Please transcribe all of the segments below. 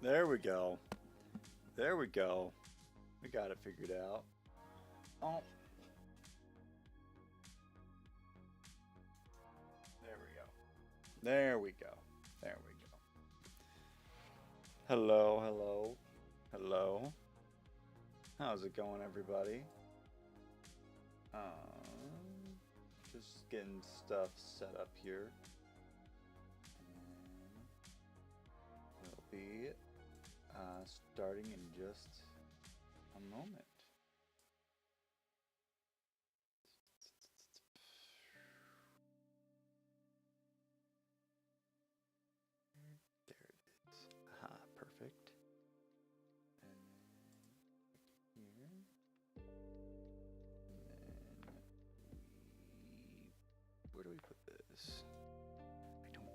There we go. There we go. We got it figured out. Oh. There we go. There we go. There we go. Hello, hello. Hello. How's it going, everybody? Just getting stuff set up here. And we'll be starting in just a moment. There it is. Aha, perfect. And then here. And then where do we put this? I don't know.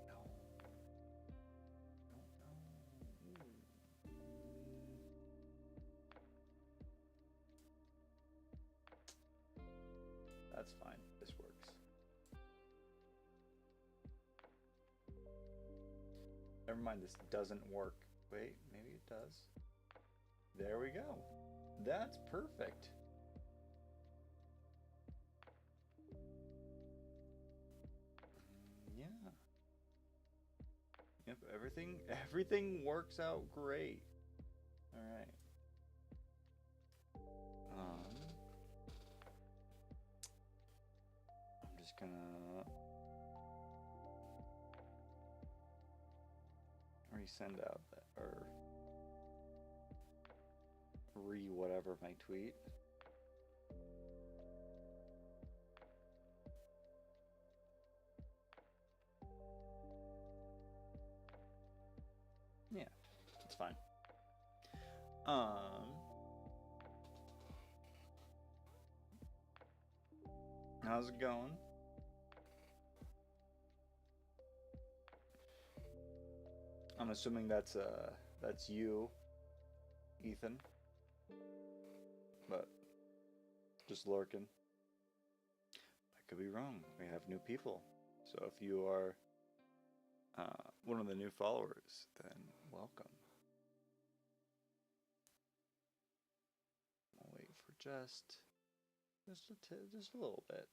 That's fine. This works. Never mind, this doesn't work. Wait, maybe it does. There we go. That's perfect. Yeah. Yep, everything works out great. All right. I'm just gonna resend out that, or whatever my tweet. Yeah, it's fine. How's it going? I'm assuming that's you, Ethan. But just lurking. I could be wrong. We have new people. So if you are one of the new followers, then welcome. I'll wait for just a little bit.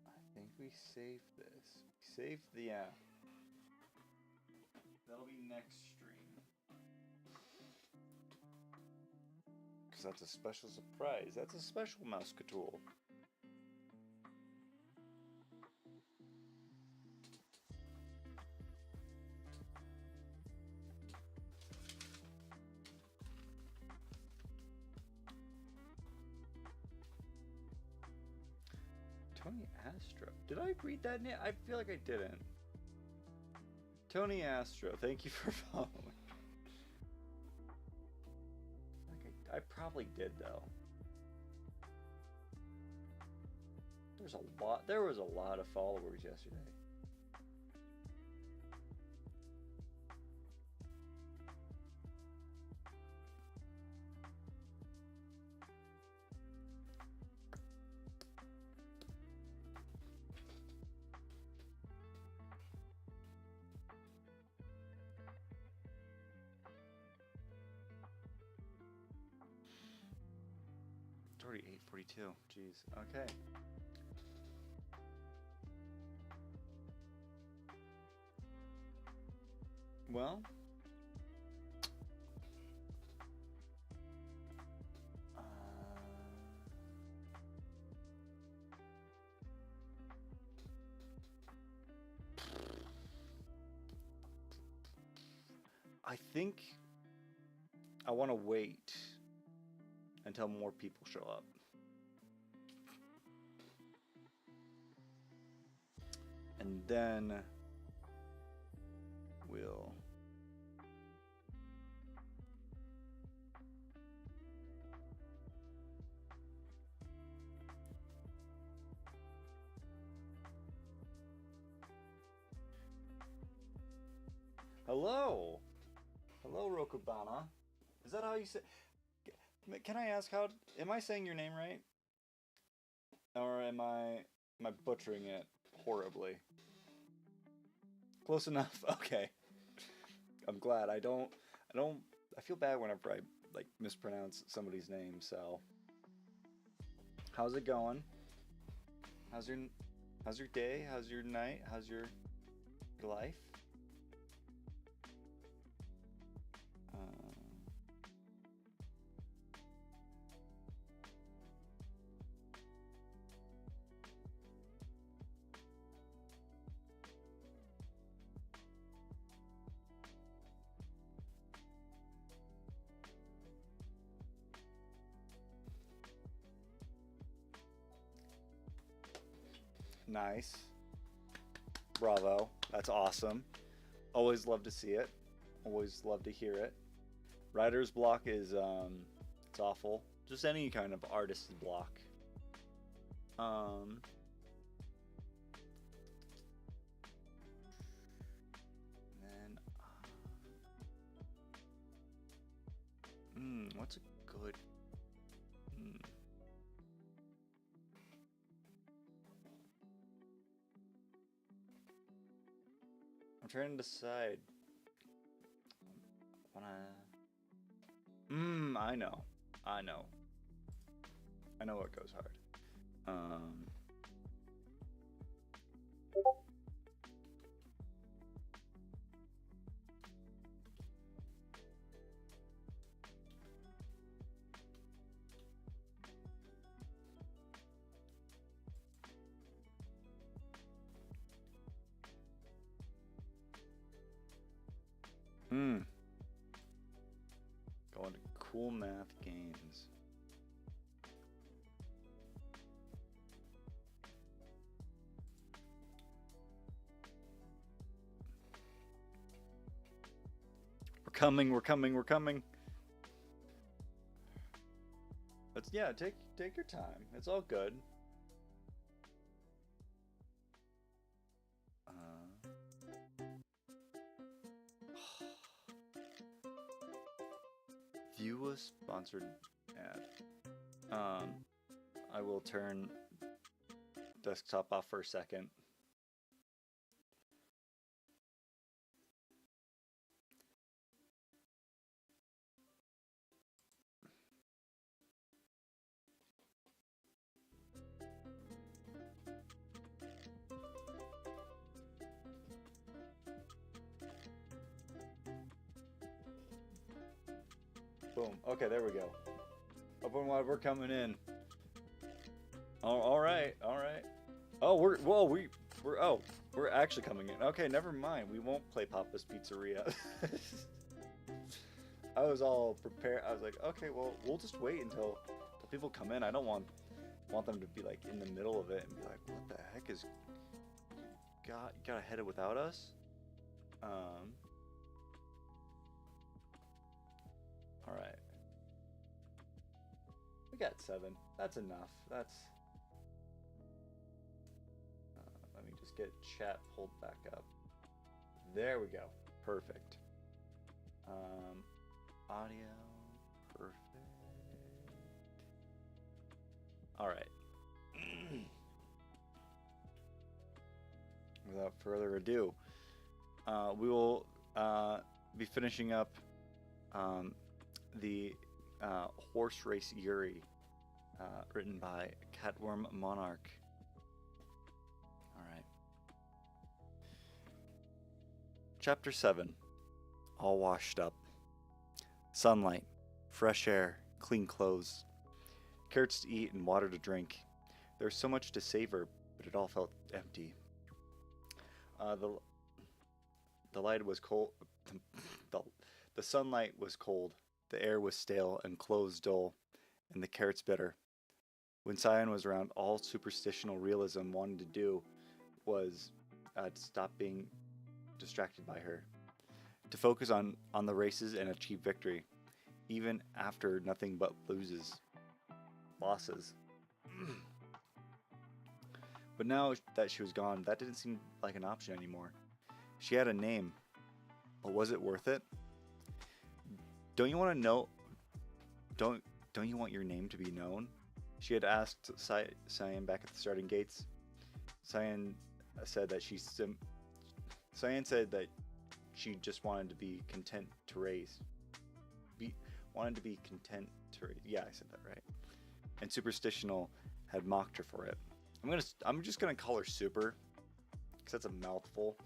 I think we save this. Save the app. That'll be next stream. Because that's a special surprise. That's a special mouse tool. Tony Astro. Did I read that name? I feel like I didn't. Tony Astro, thank you for following. I probably did though. There was a lot of followers yesterday. It's already 8:42. Jeez. Okay. Well, I think I want to wait until more people show up. And then we'll Hello. Hello, Rokubana. Is that how you say? Can I ask am I saying your name right? Or am I Am I butchering it horribly? Close enough. Okay. I'm glad. I feel bad whenever I like mispronounce somebody's name. So, how's it going? How's your day? How's your night? How's your life? Nice. Bravo. That's awesome. Always love to see it. Always love to hear it. Writer's block is it's awful. Just any kind of artist's block. What's a good I'm trying to decide. I know. I know what goes hard. Going to cool math games. We're coming. But yeah, take your time. It's all good. View a sponsored ad. I will turn desktop off for a second. Boom. Okay, there we go. Open wide, we're coming in. Oh, all right. Oh, we're actually coming in. Okay, never mind. We won't play Papa's Pizzeria. I was all prepared. I was like, okay, well, we'll just wait until people come in. I don't want them to be like in the middle of it and be like, what the heck is gotta head it without us? All right. We got 7. That's enough. Let me just get chat pulled back up. There we go. Perfect. Audio. Perfect. All right. Without further ado, we will be finishing up the Horse Race Yuri, written by Catworm Monarch. All right. Chapter 7. All washed up. Sunlight, fresh air, clean clothes, carrots to eat and water to drink. There was so much to savor, but it all felt empty. The light was cold. The sunlight was cold. The air was stale and clothes dull, and the carrots bitter. When Cyan was around, all superstitional realism wanted to do was to stop being distracted by her, to focus on the races and achieve victory, even after nothing but losses. But now that she was gone, that didn't seem like an option anymore. She had a name, but was it worth it? Don't you want to know? Don't you want your name to be known? She had asked Cyan back at the starting gates. Cyan said that Cyan said that she just wanted to be content to raise. Wanted to be content to raise. Yeah, I said that right. And Superstitional had mocked her for it. I'm just gonna call her Super, because that's a mouthful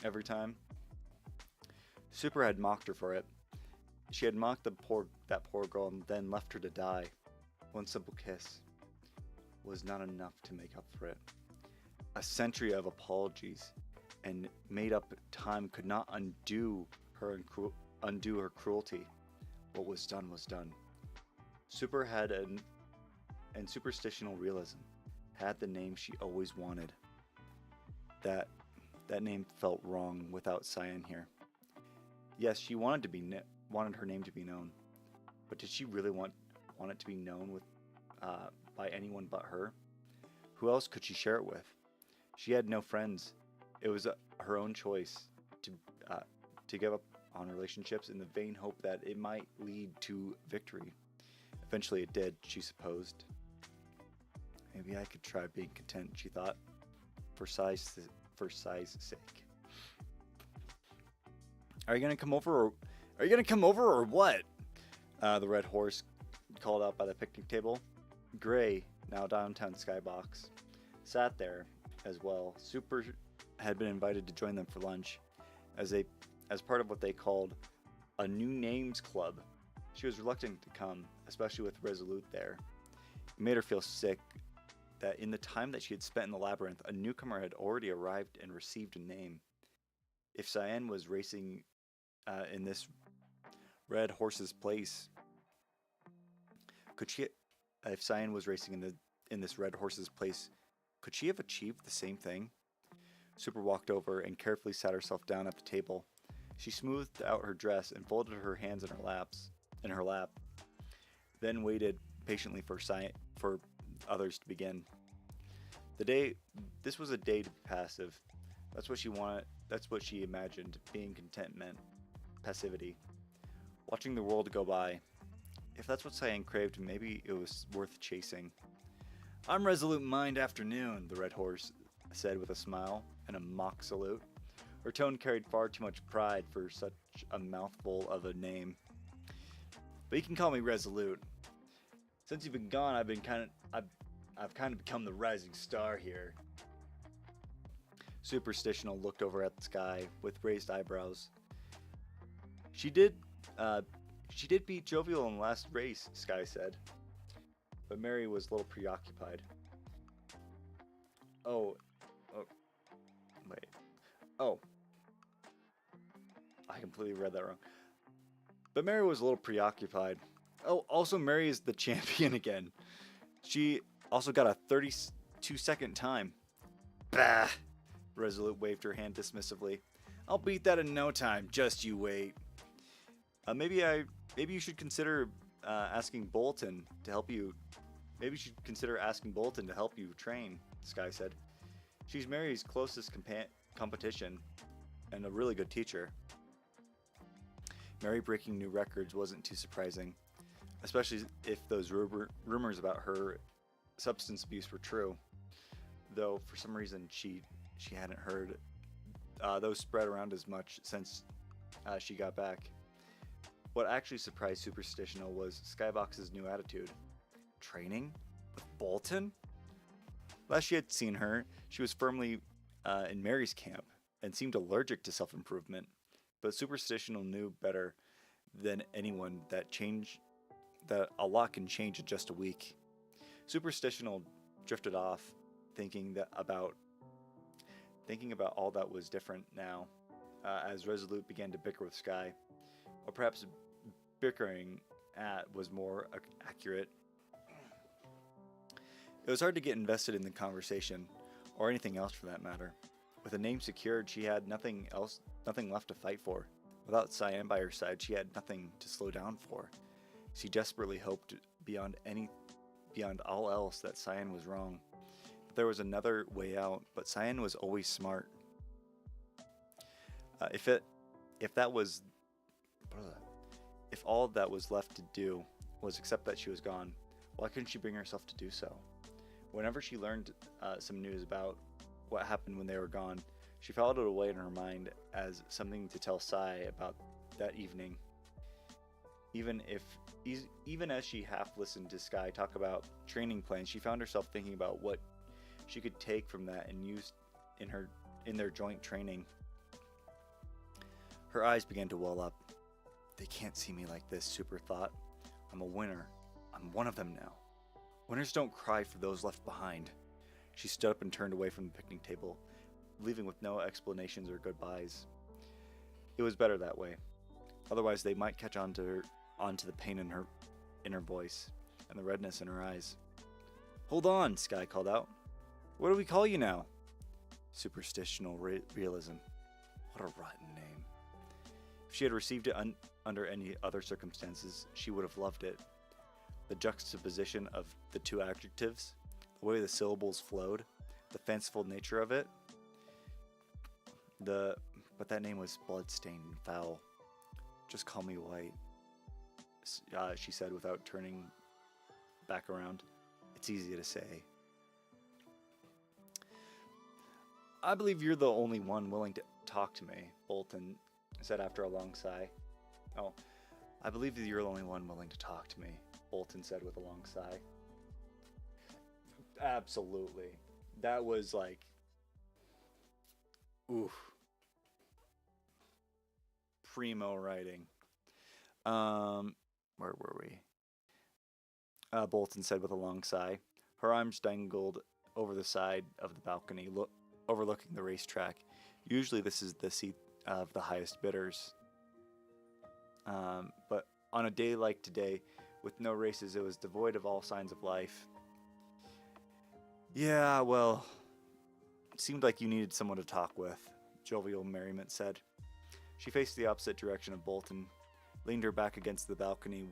every time. Super had mocked her for it. She had mocked that poor girl and then left her to die. One simple kiss was not enough to make up for it. A century of apologies and made up time could not undo her cruelty. What was done was done. Super had and Superstitional realism had the name she always wanted. That name felt wrong without Cyan here. Yes, she wanted her name to be known, but did she really want it to be known by anyone but her? Who else could she share it with? She had no friends. It was her own choice to give up on relationships in the vain hope that it might lead to victory. Eventually it did, she supposed. Maybe I could try being content, she thought, for size's sake. Are you gonna come over or what? The red horse called out by the picnic table. Gray, now downtown Skybox, sat there as well. Super had been invited to join them for lunch as part of what they called a new names club. She was reluctant to come, especially with Resolute there. It made her feel sick that in the time that she had spent in the labyrinth, a newcomer had already arrived and received a name. If Cyan was racing in this red horse's place, if Cyan was racing in this red horse's place, could she have achieved the same thing? Super walked over and carefully sat herself down at the table. She smoothed out her dress and folded her hands in her lap, then waited patiently for others to begin. This was a day to be passive. That's what she wanted. That's what she imagined being content meant. Passivity. Watching the world go by. If that's what Cyan craved, maybe it was worth chasing. I'm Resolute Mind Afternoon, the red horse said with a smile and a mock salute. Her tone carried far too much pride for such a mouthful of a name. But you can call me Resolute. Since you've been gone, I've kind of become the rising star here. Superstitional looked over at the sky with raised eyebrows. She did beat Jovial in the last race, Sky said. But Mary was a little preoccupied. I completely read that wrong. But Mary was a little preoccupied. Oh, also Mary is the champion again. She also got a 32-second time. Bah! Resolute waved her hand dismissively. I'll beat that in no time. Just you wait. Maybe you should consider asking Bolton to help you. Maybe you should consider asking Bolton to help you train, Sky said. She's Mary's closest competition and a really good teacher. Mary breaking new records wasn't too surprising, especially if those rumors about her substance abuse were true. Though for some reason she hadn't heard those spread around as much since she got back. What actually surprised Superstitional was Skybox's new attitude. Training? With Bolton? Last she had seen her, she was firmly in Mary's camp and seemed allergic to self-improvement. But Superstitional knew better than anyone that a lot can change in just a week. Superstitional drifted off, thinking about all that was different now, as Resolute began to bicker with Sky. Or perhaps bickering at was more accurate. It was hard to get invested in the conversation, or anything else for that matter. With a name secured, she had nothing left to fight for. Without Cyan by her side, she had nothing to slow down for. She desperately hoped beyond all else that Cyan was wrong. That there was another way out, but Cyan was always smart. If all that was left to do was accept that she was gone, why couldn't she bring herself to do so? Whenever she learned some news about what happened when they were gone. She filed it away in her mind as something to tell Sai about that evening. Even as she half listened to Sky talk about training plans, she found herself thinking about what she could take from that and use in their joint training. Her eyes began to well up. They can't see me like this, Super thought. I'm a winner. I'm one of them now. Winners don't cry for those left behind. She stood up and turned away from the picnic table, leaving with no explanations or goodbyes. It was better that way. Otherwise, they might catch on to the pain in her voice and the redness in her eyes. Hold on, Sky called out. What do we call you now? Superstitional realism. What a rotten name. If she had received it under any other circumstances, she would have loved it. The juxtaposition of the two adjectives, the way the syllables flowed, the fanciful nature of it. But that name was blood-stained and foul. Just call me White, she said without turning back around. It's easy to say. I believe you're the only one willing to talk to me, Bolton said after a long sigh. Oh, I believe that you're the only one willing to talk to me, Bolton said with a long sigh. Absolutely. That was like, oof. Primo writing. Where were we? Bolton said with a long sigh. Her arms dangled over the side of the balcony, overlooking the racetrack. Usually this is the seat of the highest bidders. But on a day like today, with no races, it was devoid of all signs of life. Yeah, well, it seemed like you needed someone to talk with, jovial merriment said. She faced the opposite direction of Bolton, leaned her back against the balcony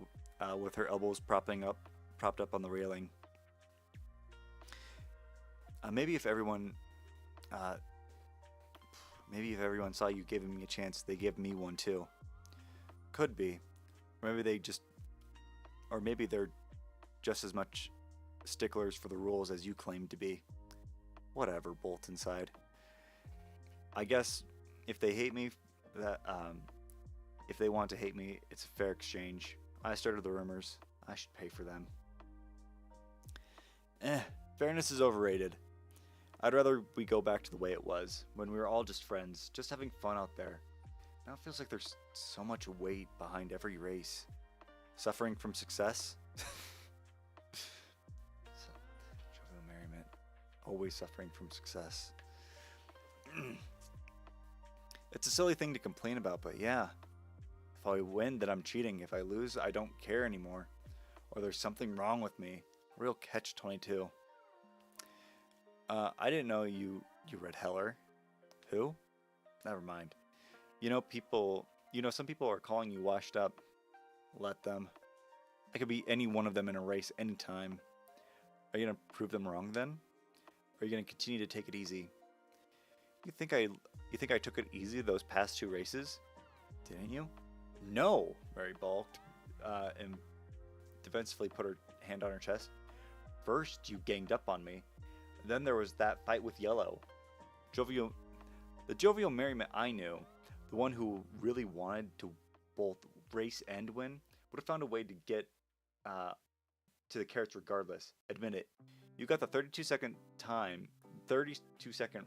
with her elbows propped up on the railing. Maybe if everyone saw you giving me a chance, they give me one too. Could be. Or maybe they're just as much sticklers for the rules as you claim to be. Whatever, Bolton sighed. I guess if they hate me, if they want to hate me, it's a fair exchange. I started the rumors. I should pay for them. Fairness is overrated. I'd rather we go back to the way it was, when we were all just friends, just having fun out there. Now it feels like there's so much weight behind every race. Suffering from success? Jovial merriment. Always suffering from success. It's a silly thing to complain about, but yeah. If I win, then I'm cheating. If I lose, I don't care anymore. Or there's something wrong with me. Real catch-22. I didn't know you read Heller. Who? Never mind. Some people are calling you washed up. Let them. I could be any one of them in a race anytime. Are you going to prove them wrong then? Or are you going to continue to take it easy? You think I took it easy those past two races? Didn't you? No, Mary balked, and defensively put her hand on her chest. First, you ganged up on me. Then there was that fight with Yellow. The jovial merriment I knew, the one who really wanted to both race and win, would have found a way to get to the carrots regardless. Admit it. You got the 32-second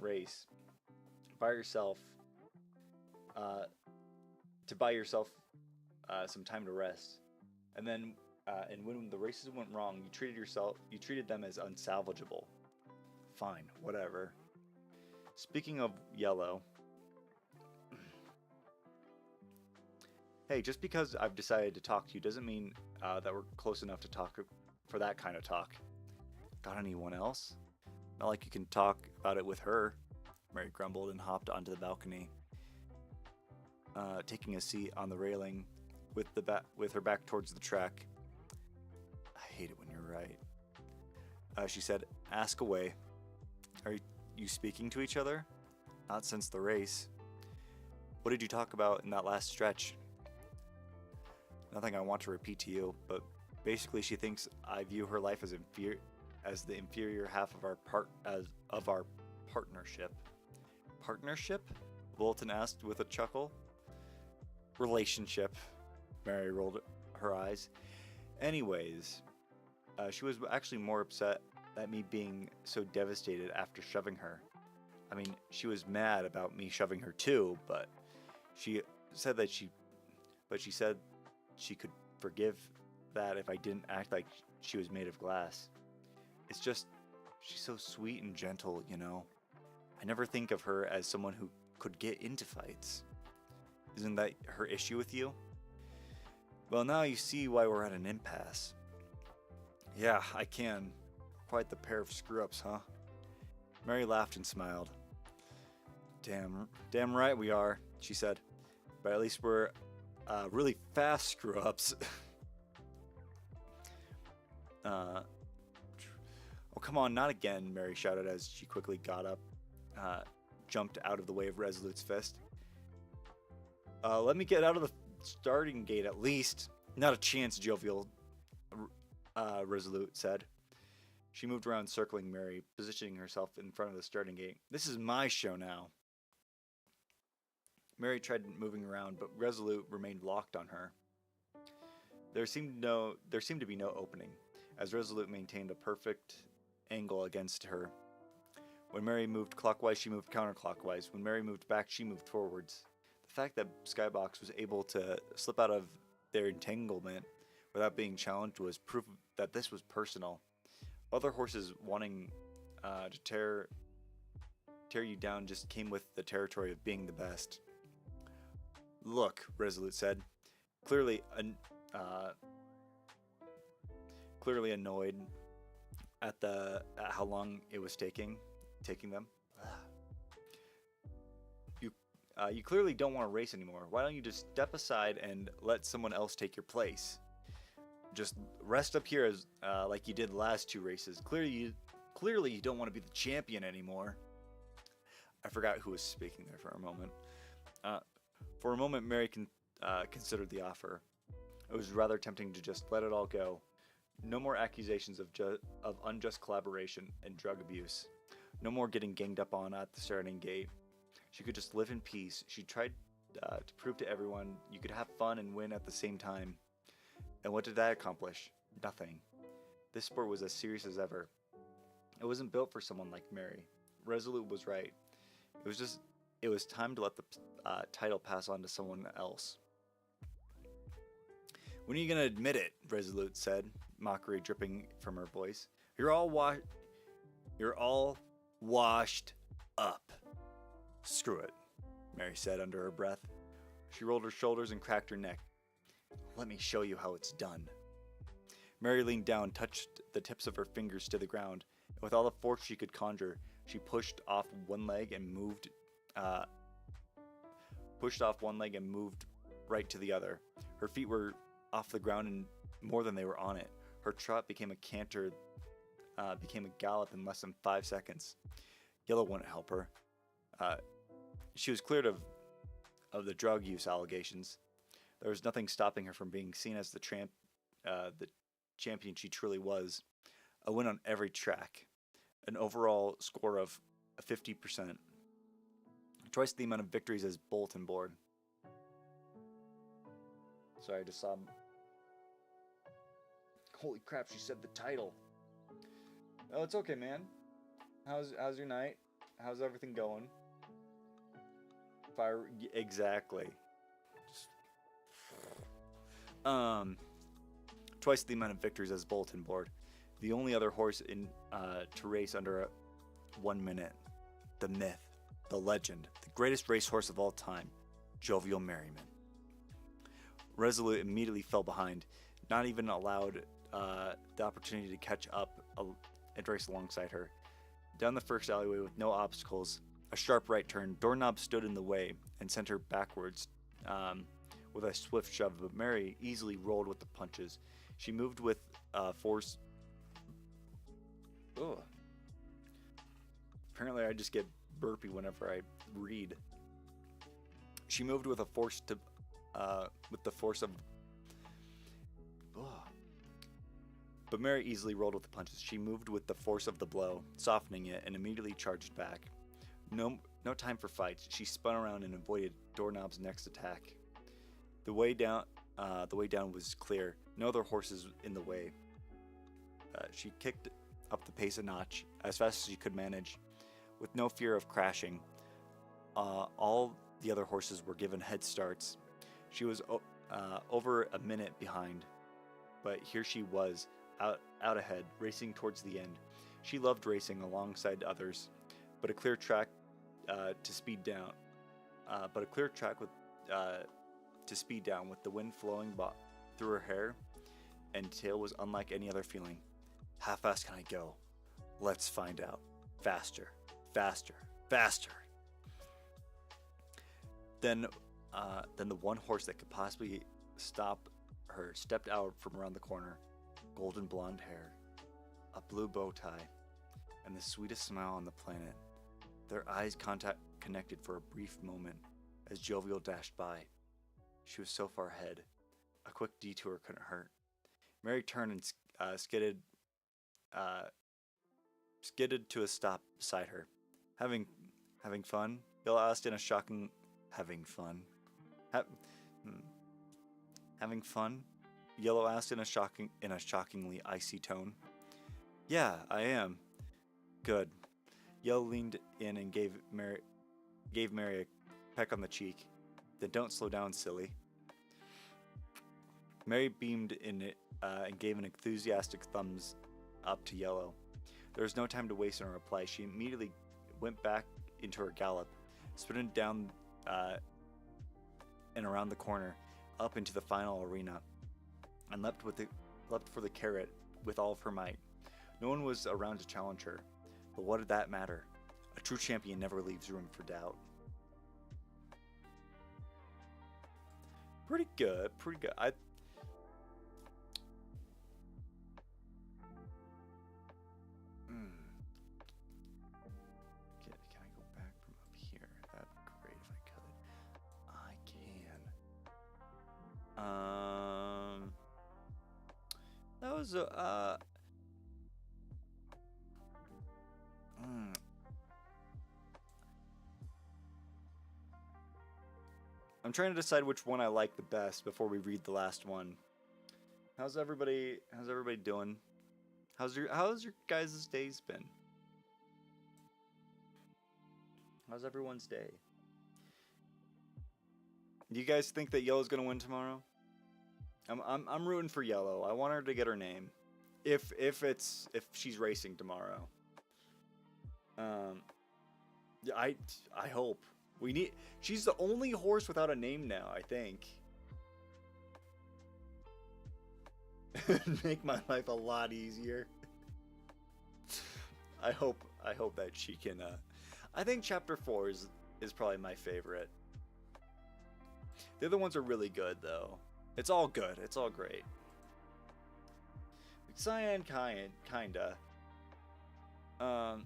race by yourself to buy yourself some time to rest. And then and when the races went wrong, you treated them as unsalvageable. Fine, whatever. Speaking of Yellow, hey, just because I've decided to talk to you doesn't mean that we're close enough to talk for that kind of talk. Got anyone else? Not like you can talk about it with her, Mary grumbled and hopped onto the balcony, taking a seat on the railing with her back towards the track. I hate it when you're right. She said, ask away. Are you speaking to each other? Not since the race. What did you talk about in that last stretch? Nothing I want to repeat to you, but basically she thinks I view her life as the inferior half of our partnership. Partnership? Bolton asked with a chuckle. Relationship. Mary rolled her eyes. Anyways, she was actually more upset at me being so devastated after shoving her. I mean, she was mad about me shoving her too, but she said she said she could forgive that if I didn't act like she was made of glass. It's just, she's so sweet and gentle, you know? I never think of her as someone who could get into fights. Isn't that her issue with you? Well, now you see why we're at an impasse. Yeah, I can. Quite the pair of screw-ups, huh? Mary laughed and smiled. Damn right we are, she said. But at least we're really fast screw-ups. Oh, come on, not again, Mary shouted as she quickly got up, jumped out of the way of Resolute's fist. Let me get out of the starting gate at least. Not a chance, Jovial, Resolute said. She moved around, circling Mary, positioning herself in front of the starting gate. This is my show now. Mary tried moving around, but Resolute remained locked on her. There seemed to be no opening, as Resolute maintained a perfect angle against her. When Mary moved clockwise, she moved counterclockwise. When Mary moved back, she moved forwards. The fact that Skybox was able to slip out of their entanglement without being challenged was proof that this was personal. Other horses wanting to tear you down just came with the territory of being the best. Look, Resolute said, clearly annoyed at how long it was taking them. You clearly don't want to race anymore. Why don't you just step aside and let someone else take your place? Just rest up here as like you did the last two races. Clearly you don't want to be the champion anymore. I forgot who was speaking there for a moment. For a moment, Mary considered the offer. It was rather tempting to just let it all go. No more accusations of unjust collaboration and drug abuse. No more getting ganged up on at the starting gate. She could just live in peace. She tried to prove to everyone you could have fun and win at the same time. And what did that accomplish? Nothing. This sport was as serious as ever. It wasn't built for someone like Mary. Resolute was right. It was time to let the title pass on to someone else. When are you gonna admit it? Resolute said, mockery dripping from her voice. You're all washed up. Screw it, Mary said under her breath. She rolled her shoulders and cracked her neck. Let me show you how it's done. Mary leaned down, touched the tips of her fingers to the ground, and with all the force she could conjure, she pushed off one leg and moved right to the other. Her feet were off the ground and more than they were on it. Her trot became a canter, became a gallop in less than 5 seconds. Yellow wouldn't help her. She was cleared of the drug use allegations. There was nothing stopping her from being seen as the champion she truly was. A win on every track. An overall score of 50%. Twice the amount of victories as bulletin board. Sorry, I just saw... Holy crap, she said the title. Oh, it's okay, man. How's your night? How's everything going? Fire... Exactly. Twice the amount of victories as bulletin board. The only other horse to race under 1 minute. The myth, the legend, the greatest racehorse of all time, Jovial Merriman. Resolute immediately fell behind, not even allowed the opportunity to catch up and race alongside her. Down the first alleyway with no obstacles, a sharp right turn, Doorknob stood in the way and sent her backwards with a swift shove, but Mary easily rolled with the punches. She moved with force. Ugh. Apparently I just get burpy whenever I read. She moved with a force to, with the force of... Ugh. But Mary easily rolled with the punches. She moved with the force of the blow, softening it, and immediately charged back. No time for fights. She spun around and avoided Doorknob's next attack. The way down was clear. No other horses in the way. She kicked up the pace a notch, as fast as she could manage, with no fear of crashing. All the other horses were given head starts. She was over a minute behind, but here she was, out ahead, racing towards the end. She loved racing alongside others, but a clear track to speed down. To speed down with the wind flowing through her hair and tail was unlike any other feeling. How fast can I go? Let's find out. Faster, faster, faster. Then the one horse that could possibly stop her stepped out from around the corner. Golden blonde hair, a blue bow tie, and the sweetest smile on the planet. Their eyes connected for a brief moment as Jovial dashed by. She was so far ahead. A quick detour couldn't hurt. Mary turned and skidded to a stop beside her. Having fun? Bill asked in a shocking... Having fun? Having fun? Yellow asked in a shockingly icy tone. Yeah, I am. Good. Yellow leaned in and gave Mary a peck on the cheek. Then don't slow down, silly. Mary beamed in it and gave an enthusiastic thumbs up to Yellow. There was no time to waste on a reply. She immediately went back into her gallop, sprinted down and around the corner, up into the final arena, and leapt for the carrot with all of her might. No one was around to challenge her, but what did that matter? A true champion never leaves room for doubt. Pretty good, pretty good. Can I go back from up here? That'd be great if I could. I can. That was a I'm trying to decide which one I like the best before we read the last one. How's everybody doing? How's your guys' days been? How's everyone's day? Do you guys think that Yellow's gonna win tomorrow? I'm rooting for Yellow. I want her to get her name. If she's racing tomorrow. I hope. She's the only horse without a name now, I think. Make my life a lot easier. I hope that she can I think chapter 4 is probably my favorite. The other ones are really good though. It's all good. It's all great. Cyan kinda. I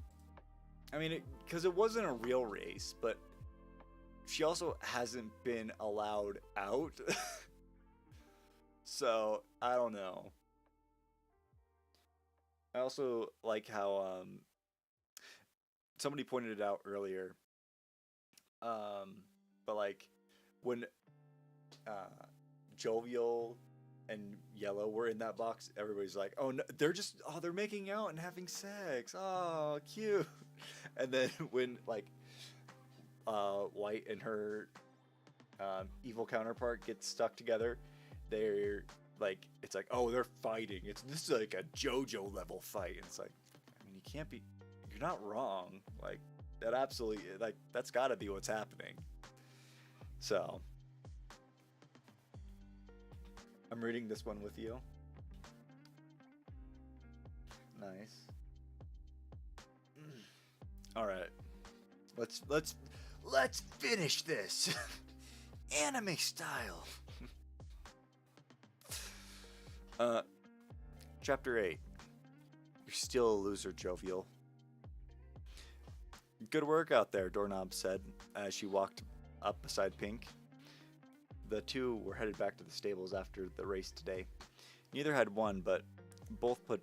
mean, because it wasn't a real race, but she also hasn't been allowed out. So, I don't know. I also like how somebody pointed it out earlier. But like when Jovial and Yellow were in that box, everybody's like, "Oh no, they're making out and having sex. Oh, cute." And then when like White and her evil counterpart get stuck together, they're like, it's like, "Oh, they're fighting. This is like a JoJo level fight." And it's like, I mean, you're not wrong. Like that absolutely, like that's got to be what's happening. So I'm reading this one with you. Nice. All right. Let's finish this. Anime style. Chapter 8. You're still a loser, Jovial. Good work out there, Doorknob said as she walked up beside Pink. The two were headed back to the stables after the race today. Neither had won, but both put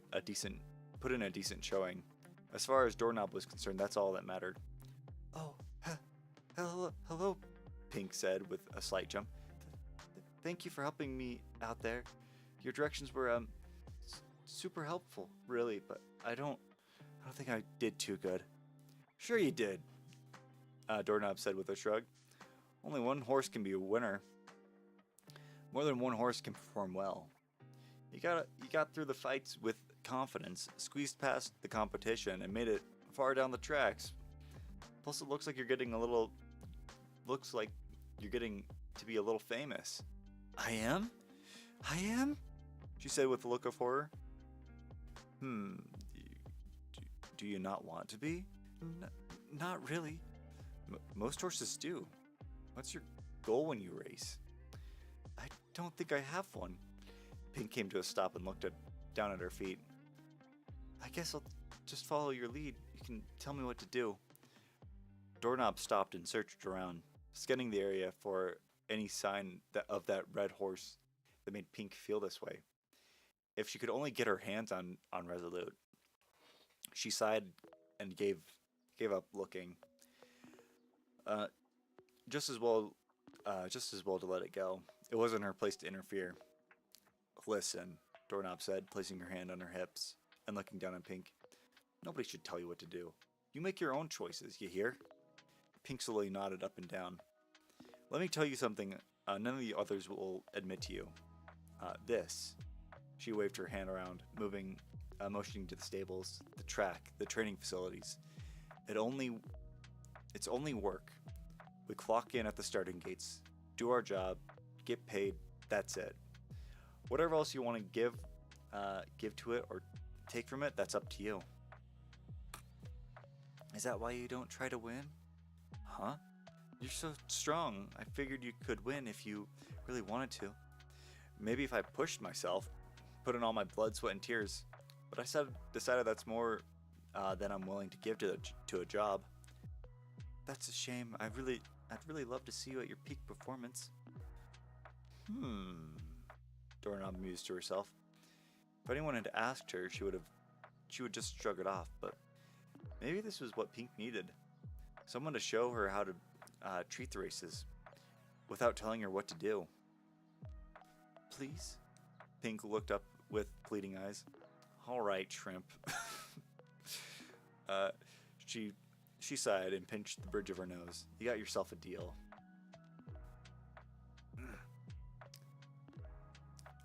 in a decent showing. As far as Doorknob was concerned, that's all that mattered. Oh, Hello, Pink said with a slight jump. Thank you for helping me out there. Your directions were super helpful, really, but I don't think I did too good. Sure you did, Doorknob said with a shrug. Only one horse can be a winner. More than one horse can perform well. You got through the fights with confidence, squeezed past the competition, and made it far down the tracks. Plus, it looks like you're getting to be a little famous. I am? She said with a look of horror. Do you not want to be? Not really. Most horses do. What's your goal when you race? I don't think I have one. Pink came to a stop and looked down at her feet. I guess I'll just follow your lead. You can tell me what to do. Doorknob stopped and searched around, scanning the area for any sign of that red horse that made Pink feel this way. If she could only get her hands on Resolute. She sighed and gave up looking. Just as well to let it go. It wasn't her place to interfere. Listen, Doorknob said, placing her hand on her hips and looking down at Pink. Nobody should tell you what to do. You make your own choices, you hear? Pink slowly nodded up and down. Let me tell you something none of the others will admit to you. This. She waved her hand around, motioning to the stables, the track, the training facilities. It's only work. We clock in at the starting gates, do our job, get paid, that's it. Whatever else you want to give to it or take from it, that's up to you. Is that why you don't try to win? Huh? You're so strong. I figured you could win if you really wanted to. Maybe if I pushed myself, put in all my blood, sweat, and tears. But I decided that's more than I'm willing to give to a job. That's a shame. I'd really love to see you at your peak performance. Doorknob mused to herself. If anyone had asked her, she would just shrug it off. But maybe this was what Pink needed. Someone to show her how to treat the races without telling her what to do. Please? Pink looked up with pleading eyes. All right, shrimp. She sighed and pinched the bridge of her nose. You got yourself a deal.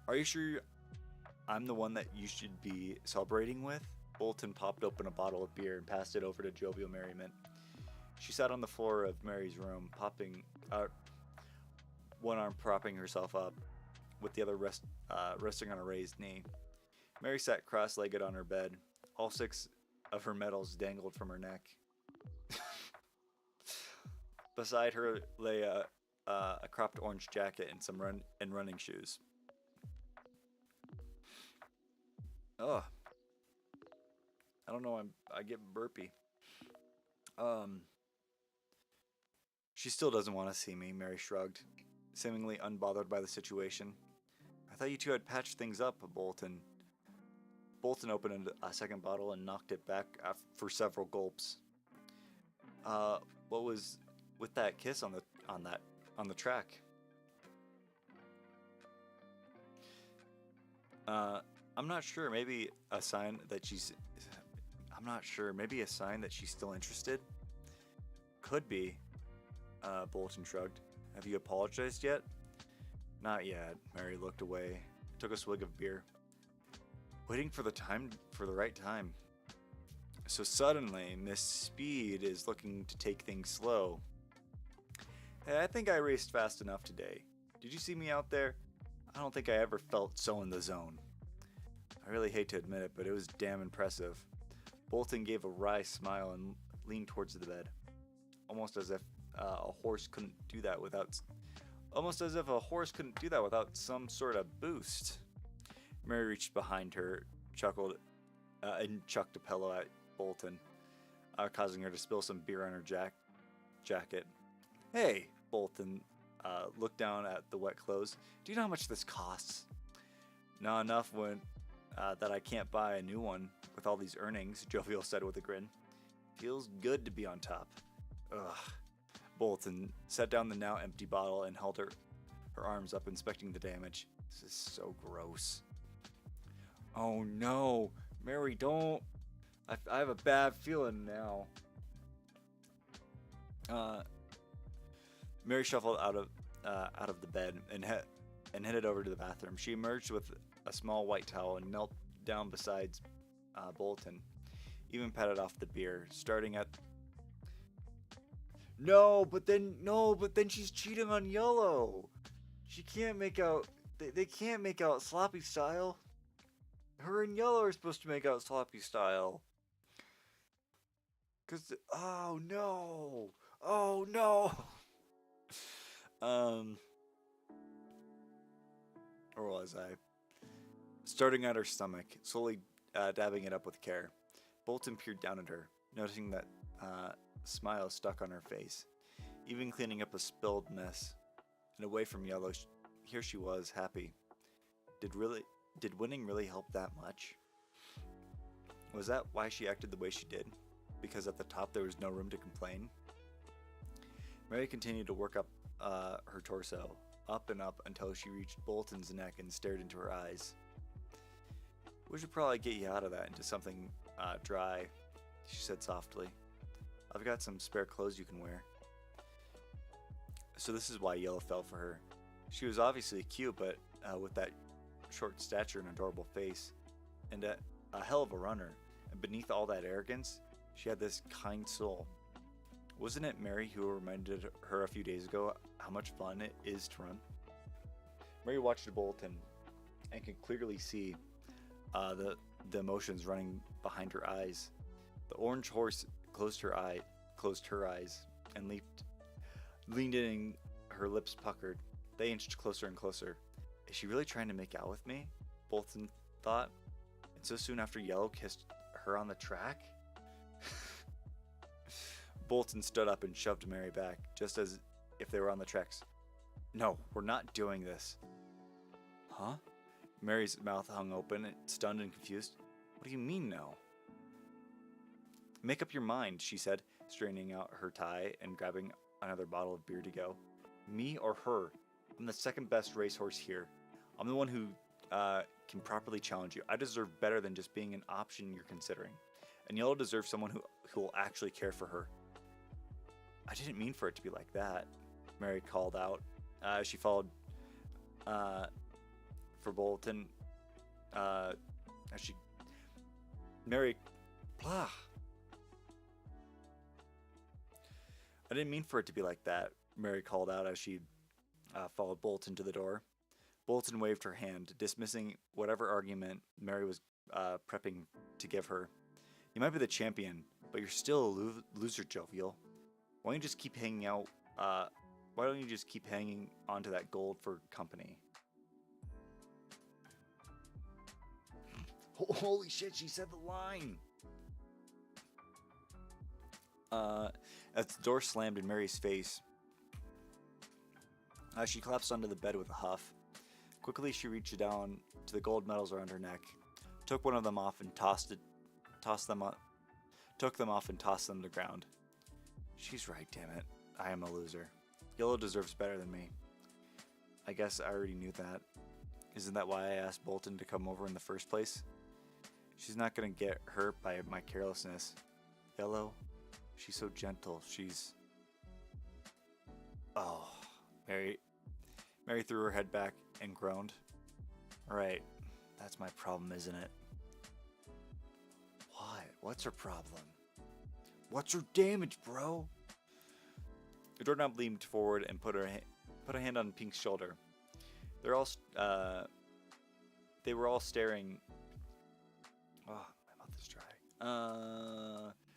Are you sure I'm the one that you should be celebrating with? Bolton popped open a bottle of beer and passed it over to jovial merriment. She sat on the floor of Mary's room, one arm propping herself up, with the other resting on a raised knee. Mary sat cross-legged on her bed. All 6 of her medals dangled from her neck. Beside her lay a cropped orange jacket and some running shoes. Ugh. I don't know. I get burpy. She still doesn't want to see me. Mary shrugged, seemingly unbothered by the situation. I thought you two had patched things up, Bolton. Bolton opened a second bottle and knocked it back for several gulps. What was with that kiss on the track? I'm not sure. Maybe a sign that she's. I'm not sure. Maybe a sign that she's still interested. Could be. Bolton shrugged. Have you apologized yet? Not yet. Mary looked away. Took a swig of beer. Waiting for the right time. So suddenly, Miss Speed is looking to take things slow. Hey, I think I raced fast enough today. Did you see me out there? I don't think I ever felt so in the zone. I really hate to admit it, but it was damn impressive. Bolton gave a wry smile and leaned towards the bed, almost as if a horse couldn't do that without some sort of boost. Mary reached behind her, chuckled, and chucked a pillow at Bolton, causing her to spill some beer on her jacket. Hey, Bolton looked down at the wet clothes. Do you know how much this costs? Not enough that I can't buy a new one with all these earnings, Jovial said with a grin. Feels good to be on top. Ugh. Bolton set down the now empty bottle and held her arms up, inspecting the damage. This is so gross. Oh no, Mary, don't. I have a bad feeling now. Mary shuffled out of the bed and headed over to the bathroom. She emerged with a small white towel and knelt down beside Bolton. Even patted off the beer, starting at. No, but then she's cheating on Yellow. She can't make out. They can't make out sloppy style. Her and Yellow are supposed to make out sloppy style. Oh no. Or was I? Starting at her stomach, slowly dabbing it up with care. Bolton peered down at her, noticing that smile stuck on her face, even cleaning up a spilled mess. And away from Yellow, here she was, happy. Did winning really help that much? Was that why she acted the way she did? Because at the top there was no room to complain? Mary continued to work up her torso, up and up until she reached Bolton's neck and stared into her eyes. We should probably get you out of that into something dry, she said softly. I've got some spare clothes you can wear. So this is why Yellow fell for her. She was obviously cute, but with that short stature and adorable face, and a hell of a runner. And beneath all that arrogance, she had this kind soul. Wasn't it Mary who reminded her a few days ago how much fun it is to run? Mary watched Bolton and could clearly see the emotions running behind her eyes. The orange horse closed her eyes, and leaned in, her lips puckered. They inched closer and closer. Is she really trying to make out with me? Bolton thought. And so soon after Yellow kissed her on the track? Bolton stood up and shoved Mary back, just as if they were on the tracks. No, we're not doing this. Huh? Mary's mouth hung open, stunned and confused. What do you mean no? Make up your mind, she said, straightening out her tie and grabbing another bottle of beer to go. Me or her? I'm the second best racehorse here. I'm the one who can properly challenge you. I deserve better than just being an option you're considering. And Yellow deserves someone who will actually care for her. I didn't mean for it to be like that, Mary called out as she followed for Bolton. Mary, blah. I didn't mean for it to be like that, Mary called out as she followed Bolton to the door. Bolton waved her hand, dismissing whatever argument Mary was prepping to give her. You might be the champion, but you're still a loser, Jovial. Why don't you just keep hanging out? Why don't you just keep hanging onto that gold for company? Holy shit! She said the line. As the door slammed in Mary's face, she collapsed onto the bed with a huff. Quickly, she reached down to the gold medals around her neck, took one of them off and took them off and tossed them to the ground. She's right, damn it. I am a loser. Yellow deserves better than me. I guess I already knew that. Isn't that why I asked Bolton to come over in the first place? She's not gonna get hurt by my carelessness. Yellow, she's so gentle. Oh, Mary threw her head back and groaned. Right, that's my problem, isn't it? What? What's her problem? What's her damage, bro? The doorknob leaned forward and put a hand on Pink's shoulder. They were all staring. Oh, my mouth is dry.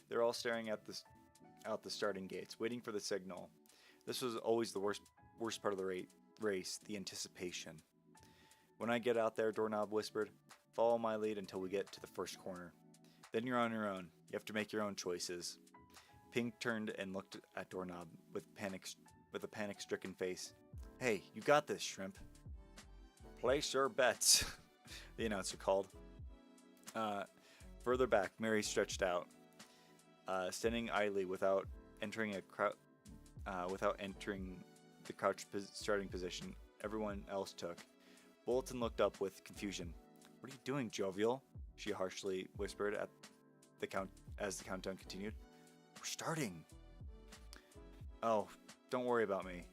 They're all staring at out the starting gates, waiting for the signal. This was always the worst part of the race, the anticipation. When I get out there, Doorknob whispered, follow my lead until we get to the first corner. Then you're on your own. You have to make your own choices. Pink turned and looked at Doorknob with a panic-stricken face. Hey, you got this, Shrimp. Place your bets, the announcer called. Further back, Mary stretched out, standing idly without entering a without entering the crouched starting position everyone else took. Bolton looked up with confusion. "What are you doing, Jovial?" she harshly whispered at the as the countdown continued. "We're starting." "Oh, don't worry about me."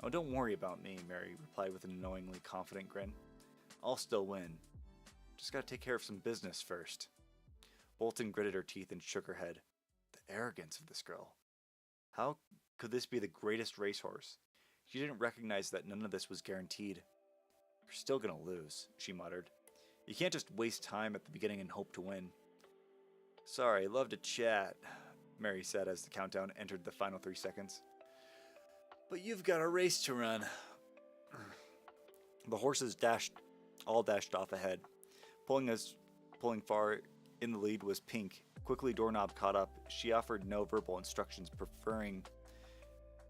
"Oh, don't worry about me," Mary replied with an annoyingly confident grin. "I'll still win. Just gotta take care of some business first." Bolton gritted her teeth and shook her head. The arrogance of this girl. How could this be the greatest racehorse? She didn't recognize that none of this was guaranteed. "You're still gonna lose," she muttered. "You can't just waste time at the beginning and hope to win." "Sorry, love to chat," Mary said as the countdown entered the final 3 seconds. "But you've got a race to run." The horses all dashed off ahead. Pulling far in the lead was Pink. Quickly, Doorknob caught up. She offered no verbal instructions, preferring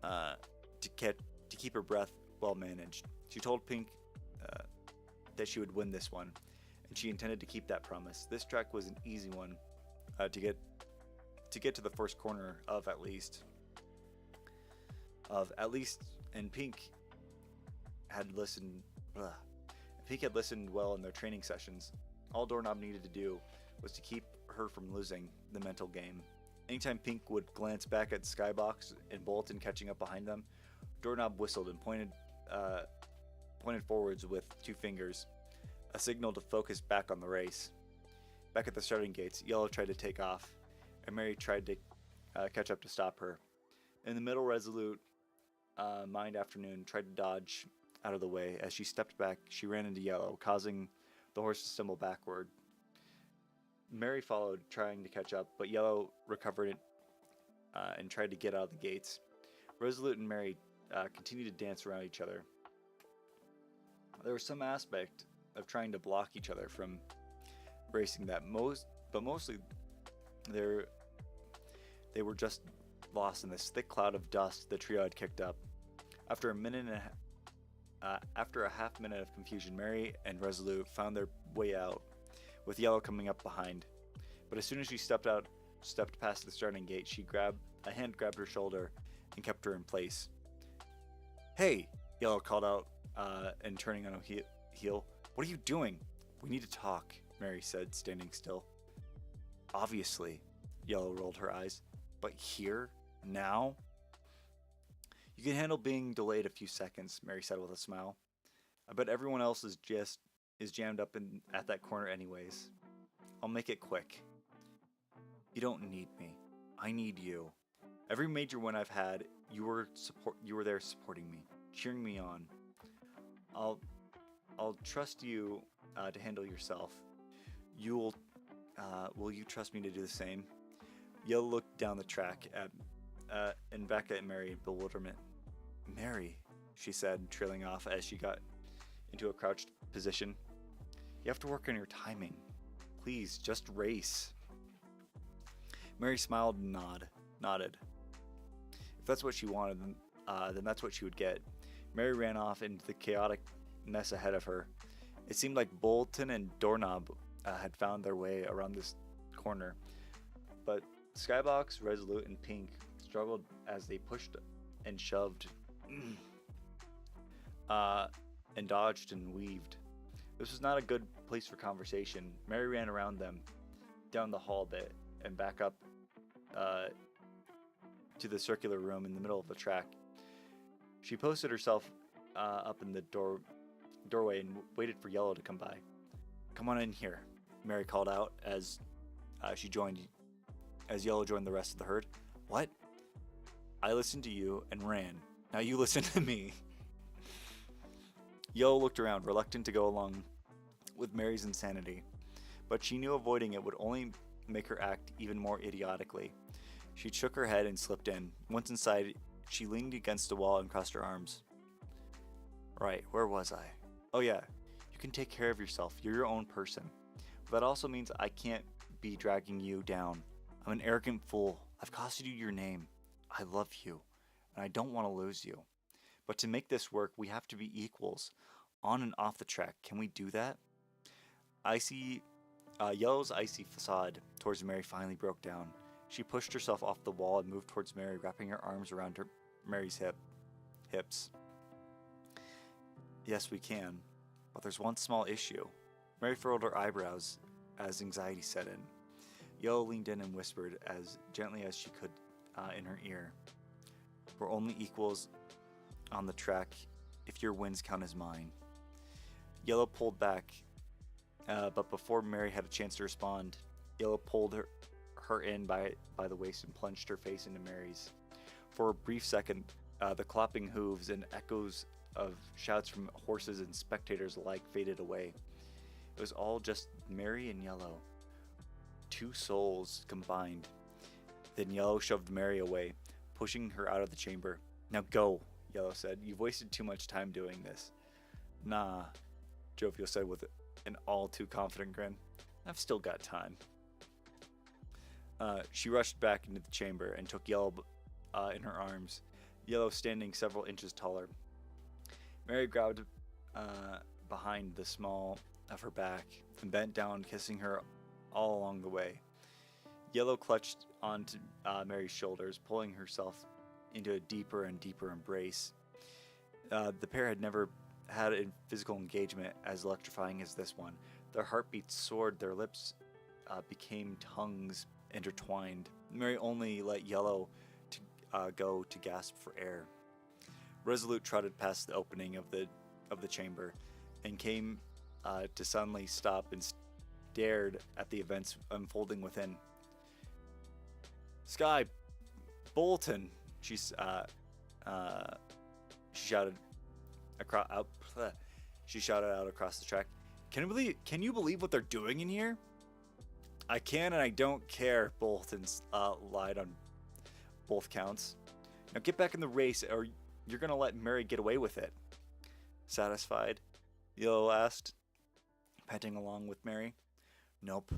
to keep her breath well managed. She told Pink that she would win this one, and she intended to keep that promise. This track was an easy one to get to the first corner of at least, and Pink had listened. Pink had listened well in their training sessions. All Doorknob needed to do was to keep her from losing the mental game. Anytime Pink would glance back at Skybox and Bolton catching up behind them, Doorknob whistled and pointed forwards with 2 fingers, a signal to focus back on the race. Back at the starting gates, Yellow tried to take off, and Mary tried to catch up to stop her. In the middle, Resolute Mind Afternoon tried to dodge out of the way. As she stepped back, she ran into Yellow, causing the horse to stumble backward. Mary followed, trying to catch up, but Yellow recovered it and tried to get out of the gates. Resolute and Mary continued to dance around each other. There was some aspect of trying to block each other from racing but mostly they were just lost in this thick cloud of dust the trio had kicked up. After a half minute of confusion, Mary and Resolute found their way out, with Yellow coming up behind. But as soon as she stepped past the starting gate, a hand grabbed her shoulder and kept her in place. "Hey!" Yellow called out, and turning on a heel. "What are you doing?" "We need to talk," Mary said, standing still. "Obviously," Yellow rolled her eyes. "But here? Now?" "You can handle being delayed a few seconds," Mary said with a smile. "I bet everyone else is jammed up at that corner anyways. I'll make it quick." "You don't need me. I need you. Every major win I've had, you were there supporting me, cheering me on. I'll trust you to handle yourself. Will you trust me to do the same?" Yellow looked down the track and back at Mary in bewilderment. "Mary," she said, trailing off as she got into a crouched position. "You have to work on your timing. Please, just race." Mary smiled and nodded. If that's what she wanted, then that's what she would get. Mary ran off into the chaotic mess ahead of her. It seemed like Bolton and Doorknob had found their way around this corner, but Skybox, Resolute, and Pink struggled as they pushed and shoved and dodged and weaved. This was not a good place for conversation. Mary ran around them, down the hall a bit, and back up to the circular room in the middle of the track. She posted herself up in the doorway and waited for Yellow to come by. "Come on in here," Mary called out as Yellow joined the rest of the herd. "What?" "I listened to you and ran. Now you listen to me." Yellow looked around, reluctant to go along with Mary's insanity, but she knew avoiding it would only make her act even more idiotically. She shook her head and slipped in. Once inside, she leaned against a wall and crossed her arms. "Right, where was I? Oh yeah, you can take care of yourself. You're your own person. But that also means I can't be dragging you down. I'm an arrogant fool. I've costed you your name. I love you, and I don't want to lose you. But to make this work, we have to be equals, on and off the track. Can we do that?" Yellow's icy facade towards Mary finally broke down. She pushed herself off the wall and moved towards Mary, wrapping her arms around Mary's hips. Yes, we can, but there's one small issue. Mary furrowed her eyebrows as anxiety set in. Yellow leaned in and whispered as gently as she could in her ear. We're only equals on the track if your wins count as mine. Yellow pulled back, but before Mary had a chance to respond, Yellow pulled her in by the waist and plunged her face into Mary's. For a brief second, the clopping hooves and echoes of shouts from horses and spectators alike faded away. It was all just Mary and Yellow. Two souls combined. Then Yellow shoved Mary away, pushing her out of the chamber. Now go, Yellow said. You've wasted too much time doing this. Nah, Jovial said with an all too confident grin. I've still got time. She rushed back into the chamber and took Yellow in her arms, Yellow standing several inches taller. Mary grabbed behind the small of her back and bent down, kissing her all along the way. Yellow clutched onto Mary's shoulders, pulling herself into a deeper and deeper embrace. The pair had never had a physical engagement as electrifying as this one. Their heartbeats soared, their lips became tongues intertwined. Mary only let Yellow go to gasp for air. Resolute trotted past the opening of the chamber and came to suddenly stop and stared at the events unfolding within. Sky, Bolton, she shouted out across the track. Can you believe what they're doing in here? I can and I don't care, Bolton lied on both counts. Now get back in the race or you're gonna let Mary get away with it. Satisfied? Yellow asked, panting along with Mary. Nope.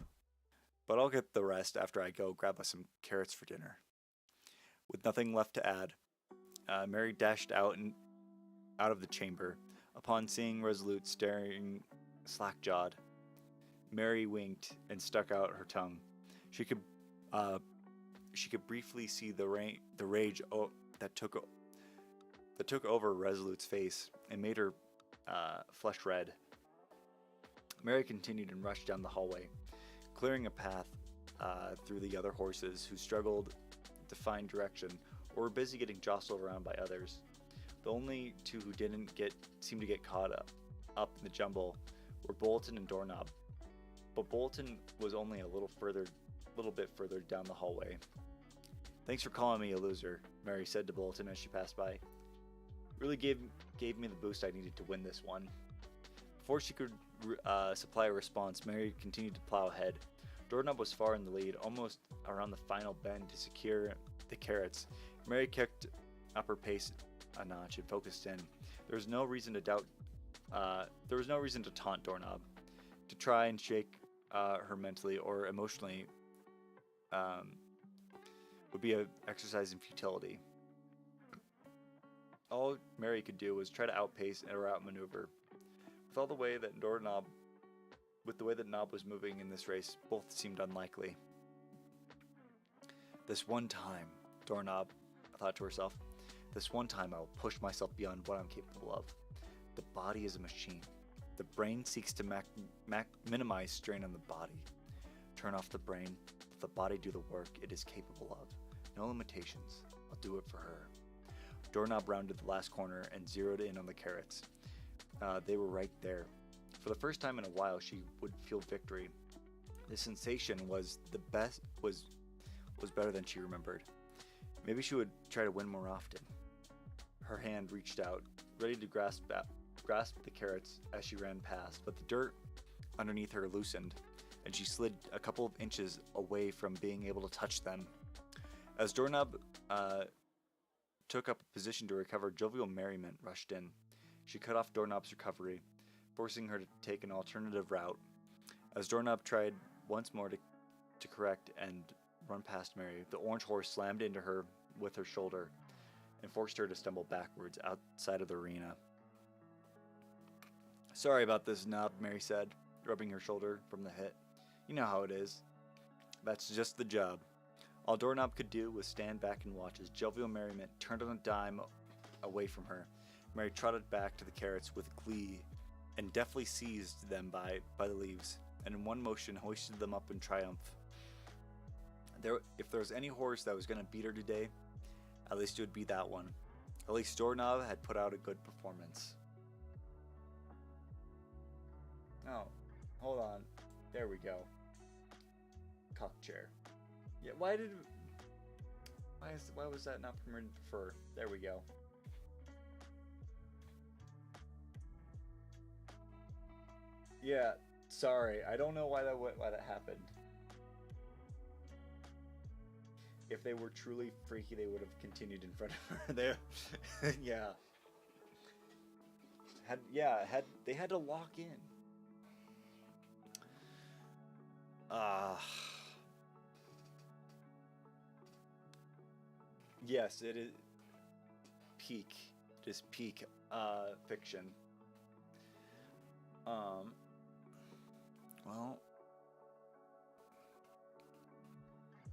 But I'll get the rest after I go grab us some carrots for dinner. With nothing left to add, Mary dashed out of the chamber. Upon seeing Resolute staring slack-jawed, Mary winked and stuck out her tongue. She could briefly see the rage that took over Resolute's face and made her flush red. Mary continued and rushed down the hallway, clearing a path through the other horses who struggled to find direction or were busy getting jostled around by others. The only two who didn't seem to get caught up in the jumble were Bolton and Doorknob. But Bolton was only a little bit further down the hallway. Thanks for calling me a loser, Mary said to Bolton as she passed by. Really gave me the boost I needed to win this one. Before she could supply a response, Mary continued to plow ahead. Doorknob was far in the lead, almost around the final bend to secure the carrots. Mary kicked up her pace a notch and focused in. There was no reason to taunt Doorknob, to try and shake her mentally or emotionally would be an exercise in futility. All Mary could do was try to outpace or outmaneuver. With the way that Knob was moving in this race, both seemed unlikely. This one time, Doorknob thought to herself, this one time I will push myself beyond what I'm capable of. The body is a machine. The brain seeks to minimize strain on the body. Turn off the brain, let the body do the work it is capable of. No limitations. I'll do it for her. Doorknob rounded the last corner and zeroed in on the carrots. They were right there. For the first time in a while, she would feel victory. The sensation was better than she remembered. Maybe she would try to win more often. Her hand reached out, ready to grasp the carrots as she ran past, but the dirt underneath her loosened, and she slid a couple of inches away from being able to touch them. As Doorknob took up a position to recover, jovial merriment rushed in. She cut off Doorknob's recovery, forcing her to take an alternative route. As Doorknob tried once more to correct and run past Mary, the orange horse slammed into her with her shoulder and forced her to stumble backwards outside of the arena. Sorry about this, Knob, Mary said, rubbing her shoulder from the hit. You know how it is. That's just the job. All Doorknob could do was stand back and watch as jovial merriment turned on a dime away from her. Mary trotted back to the carrots with glee and deftly seized them by the leaves, and in one motion hoisted them up in triumph. If there was any horse that was going to beat her today, at least it would be that one. At least Doorknob had put out a good performance. Oh, hold on. There we go. Cock chair. Yeah, why was that not permitted for? There we go. Yeah, sorry. I don't know why that happened. If they were truly freaky, they would have continued in front of her. Yeah. They had to lock in. Yes, it is peak. It is peak fiction. Well,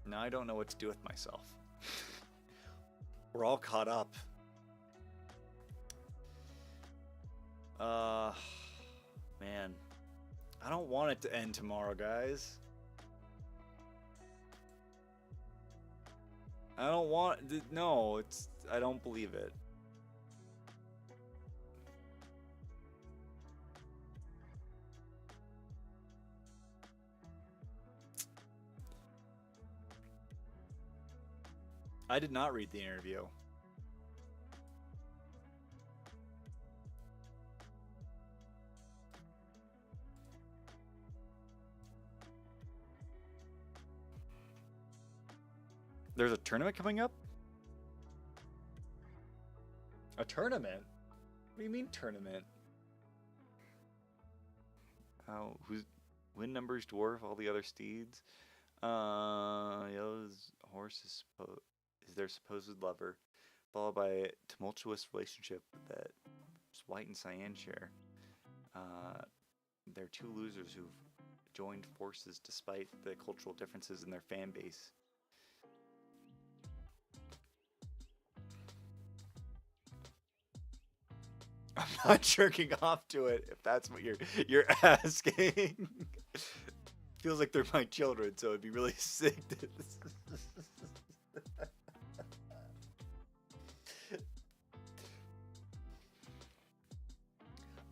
now I don't know what to do with myself. We're all caught up. Man. I don't want it to end tomorrow, guys. I don't want... No, I don't believe it. I did not read the interview. There's a tournament coming up? A tournament? What do you mean tournament? Win numbers dwarf all the other steeds. Yellow's horse is their supposed lover, followed by a tumultuous relationship that White and Cyan share. They're two losers who've joined forces despite the cultural differences in their fan base. I'm not jerking off to it, if that's what you're asking. Feels like they're my children, so it'd be really sick to...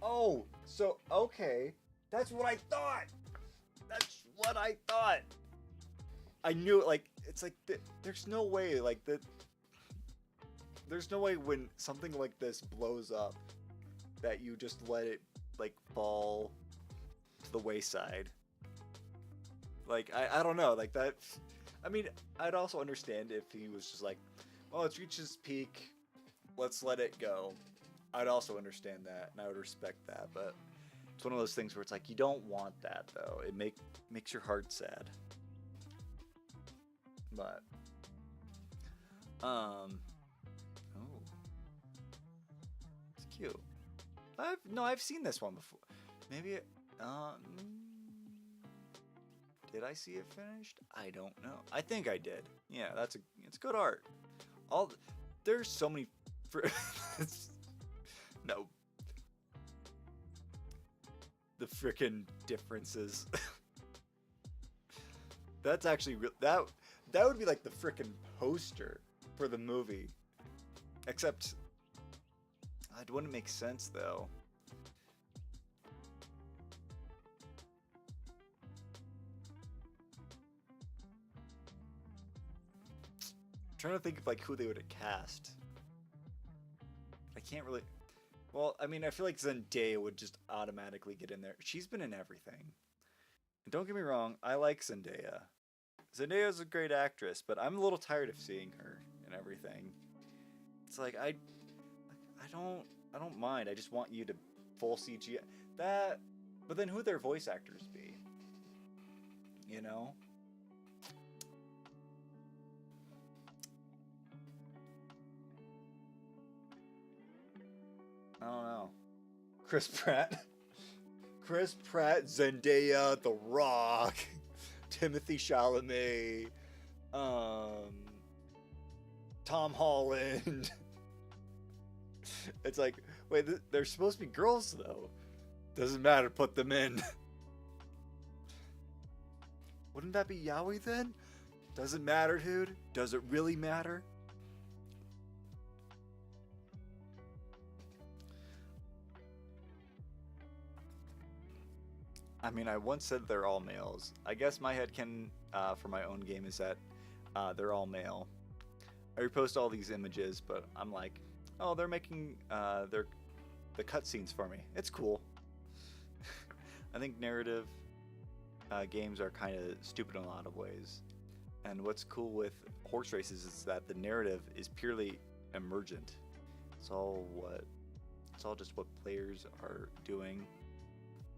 Oh, so, okay. That's what I thought. That's what I thought. I knew it, like, it's like, there's no way, like, there's no way when something like this blows up that you just let it, like, fall to the wayside. Like, I don't know, like, that, I mean, I'd also understand if he was just like, well, it's reached its peak, let's let it go. I'd also understand that, and I would respect that, but it's one of those things where it's like, you don't want that, though. It makes your heart sad. But, oh, it's cute. I've seen this one before. Maybe, did I see it finished? I don't know. I think I did. Yeah, it's good art. There's so many, no. The frickin' differences. That's actually that would be like the frickin' poster for the movie. Except it wouldn't make sense though. I'm trying to think of like who they would have cast. I can't really. Well, I mean, I feel like Zendaya would just automatically get in there. She's been in everything. And don't get me wrong, I like Zendaya. Zendaya's a great actress, but I'm a little tired of seeing her in everything. It's like I don't mind. I just want you to full CGI that. But then who'd their voice actors be? You know? I don't know. Chris Pratt, Zendaya, The Rock, Timothy Chalamet, Tom Holland. It's like, wait, they're supposed to be girls though. Doesn't matter, put them in. Wouldn't that be yaoi then? Doesn't matter, dude. Does it really matter? I mean, I once said they're all males. I guess my headcanon for my own game is that they're all male. I repost all these images, but I'm like, oh, they're making the cutscenes for me. It's cool. I think narrative games are kind of stupid in a lot of ways. And what's cool with horse races is that the narrative is purely emergent. It's all just what players are doing,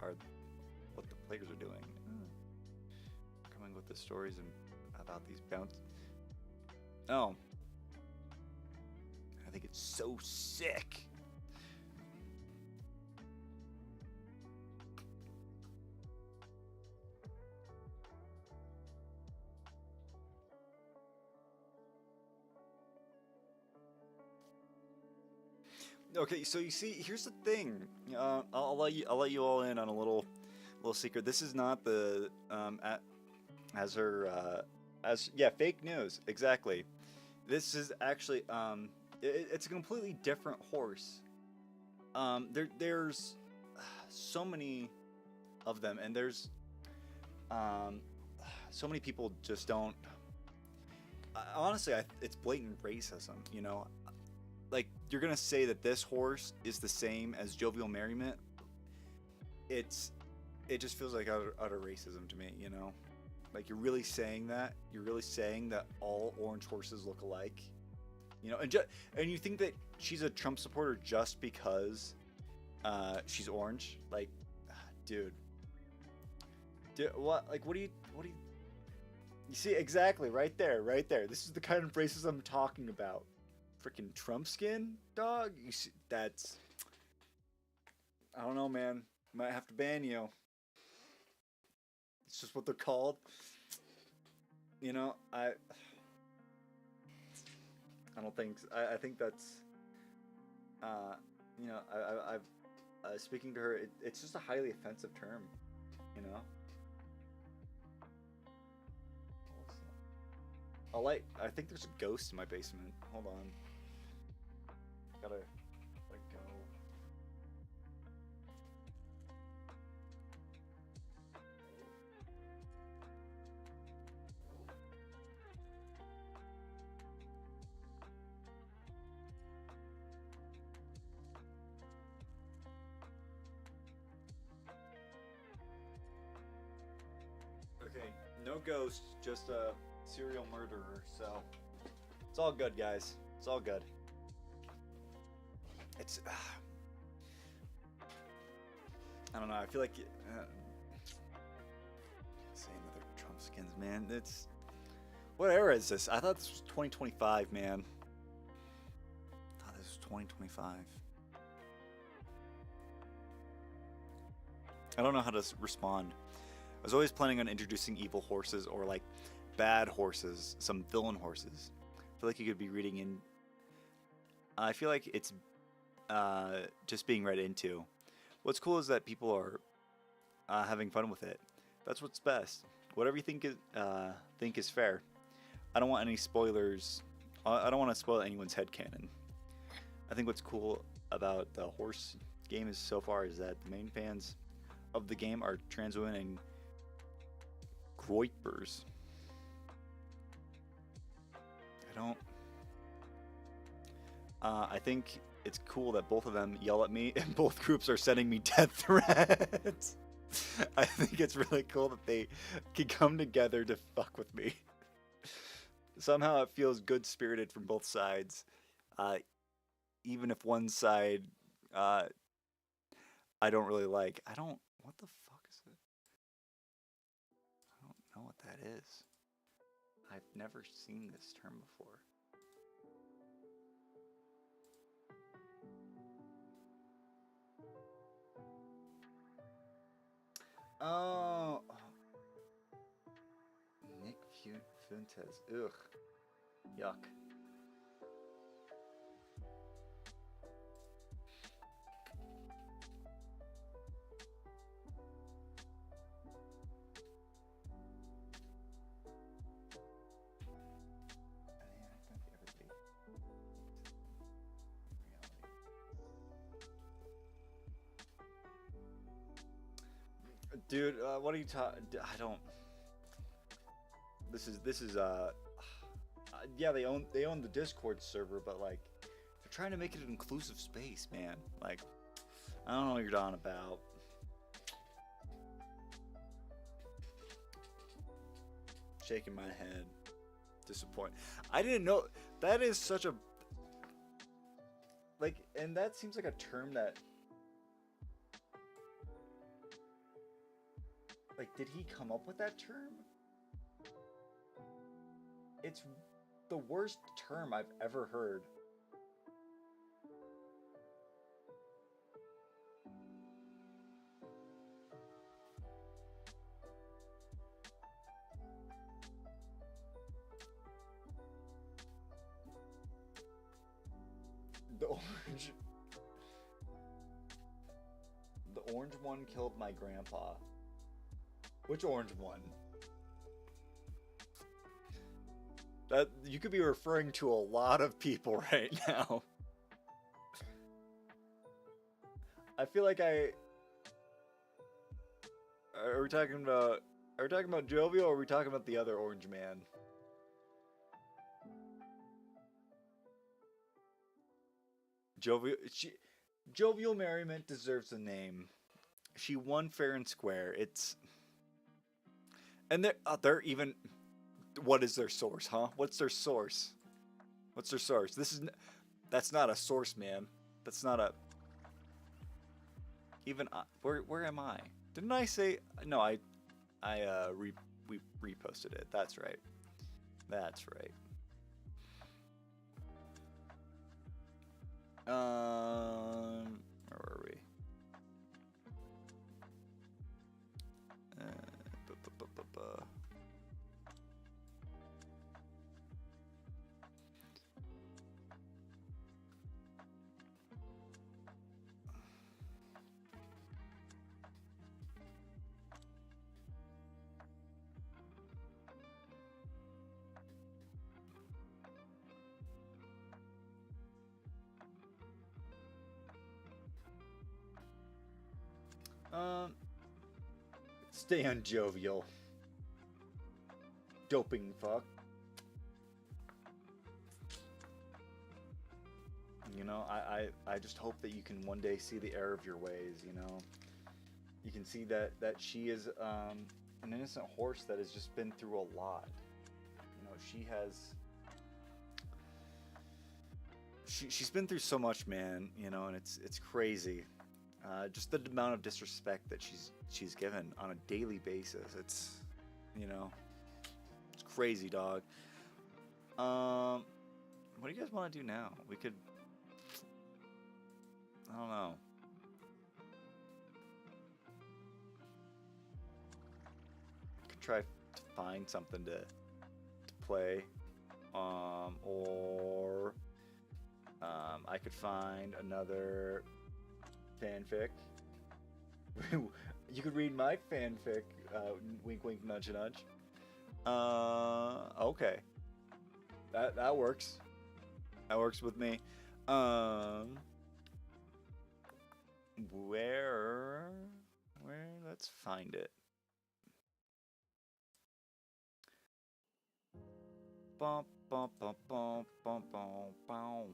what the players are doing. Coming with the stories and about these bounce. Oh, I think it's so sick. Okay, so you see, here's the thing. I'll let you all in on a little secret. This is not the fake news, exactly. This is actually it's a completely different horse. There's so many of them, and there's so many people just don't. Honestly, it's blatant racism, you know. Like, you're gonna say that this horse is the same as Jovial Merriment. It just feels like utter racism to me, you know. Like, you're really saying that? You're really saying that all orange horses look alike? You know, and you think that she's a Trump supporter just because she's orange? Like, dude, what? Like, what do you? You see, exactly, right there. This is the kind of racism I'm talking about. Freaking Trump skin, dog. You see, that's. I don't know, man. Might have to ban you. It's just what they're called. You know, I don't think. I think that's. You know, I've speaking to her. It's just a highly offensive term. You know. I think there's a ghost in my basement. Hold on. Gotta go. Okay, no ghost, just a serial murderer, so it's all good, guys. It's all good. It's I don't know. I feel like saying another Trump skins, man. It's what era is this? I thought this was 2025, man. I thought this was 2025. I don't know how to respond. I was always planning on introducing evil horses or like bad horses, some villain horses. I feel like you could be reading in. I feel like it's just being read into. What's cool is that people are having fun with it. That's what's best. Whatever you think is fair. I don't want any spoilers. I don't want to spoil anyone's headcanon. I think what's cool about the horse game is so far is that the main fans of the game are trans women and groypers. I think it's cool that both of them yell at me and both groups are sending me death threats. I think it's really cool that they can come together to fuck with me. Somehow it feels good-spirited from both sides. Even if one side I don't really like. What the fuck is it? I don't know what that is. I've never seen this term before. Oh, Nick Fuentes. Ugh. Yuck. Dude, what are you talking? I don't. This is yeah, they own the Discord server, but like, they're trying to make it an inclusive space, man. Like, I don't know what you're on about. Shaking my head, disappointed. I didn't know that is such a like, and that seems like a term that. Like, did he come up with that term? It's the worst term I've ever heard. The orange one killed my grandpa. Which orange one? That you could be referring to a lot of people right now. I feel like are we talking about Jovial, or are we talking about the other orange man? Jovial Merriment deserves a name. She won fair and square. And they're even. What is their source, huh? What's their source? What's their source? That's not a source, man. That's not a. Even where am I? Didn't I say no? I reposted it. That's right. That's right. Where were we? Stay on Jovial. Doping fuck. You know, I just hope that you can one day see the error of your ways, you know. You can see that she is an innocent horse that has just been through a lot. You know, she's been through so much, man, you know, and it's crazy. Just the amount of disrespect that she's given on a daily basis. It's, you know, it's crazy, dog. What do you guys want to do now? We could, I don't know. Could try to find something to play, or I could find another fanfic. You could read my fanfic. Wink, wink, nudge, nudge. Okay. That works. That works with me. Where? Let's find it. Bum, bum, bum, bum, bum, bum, bum.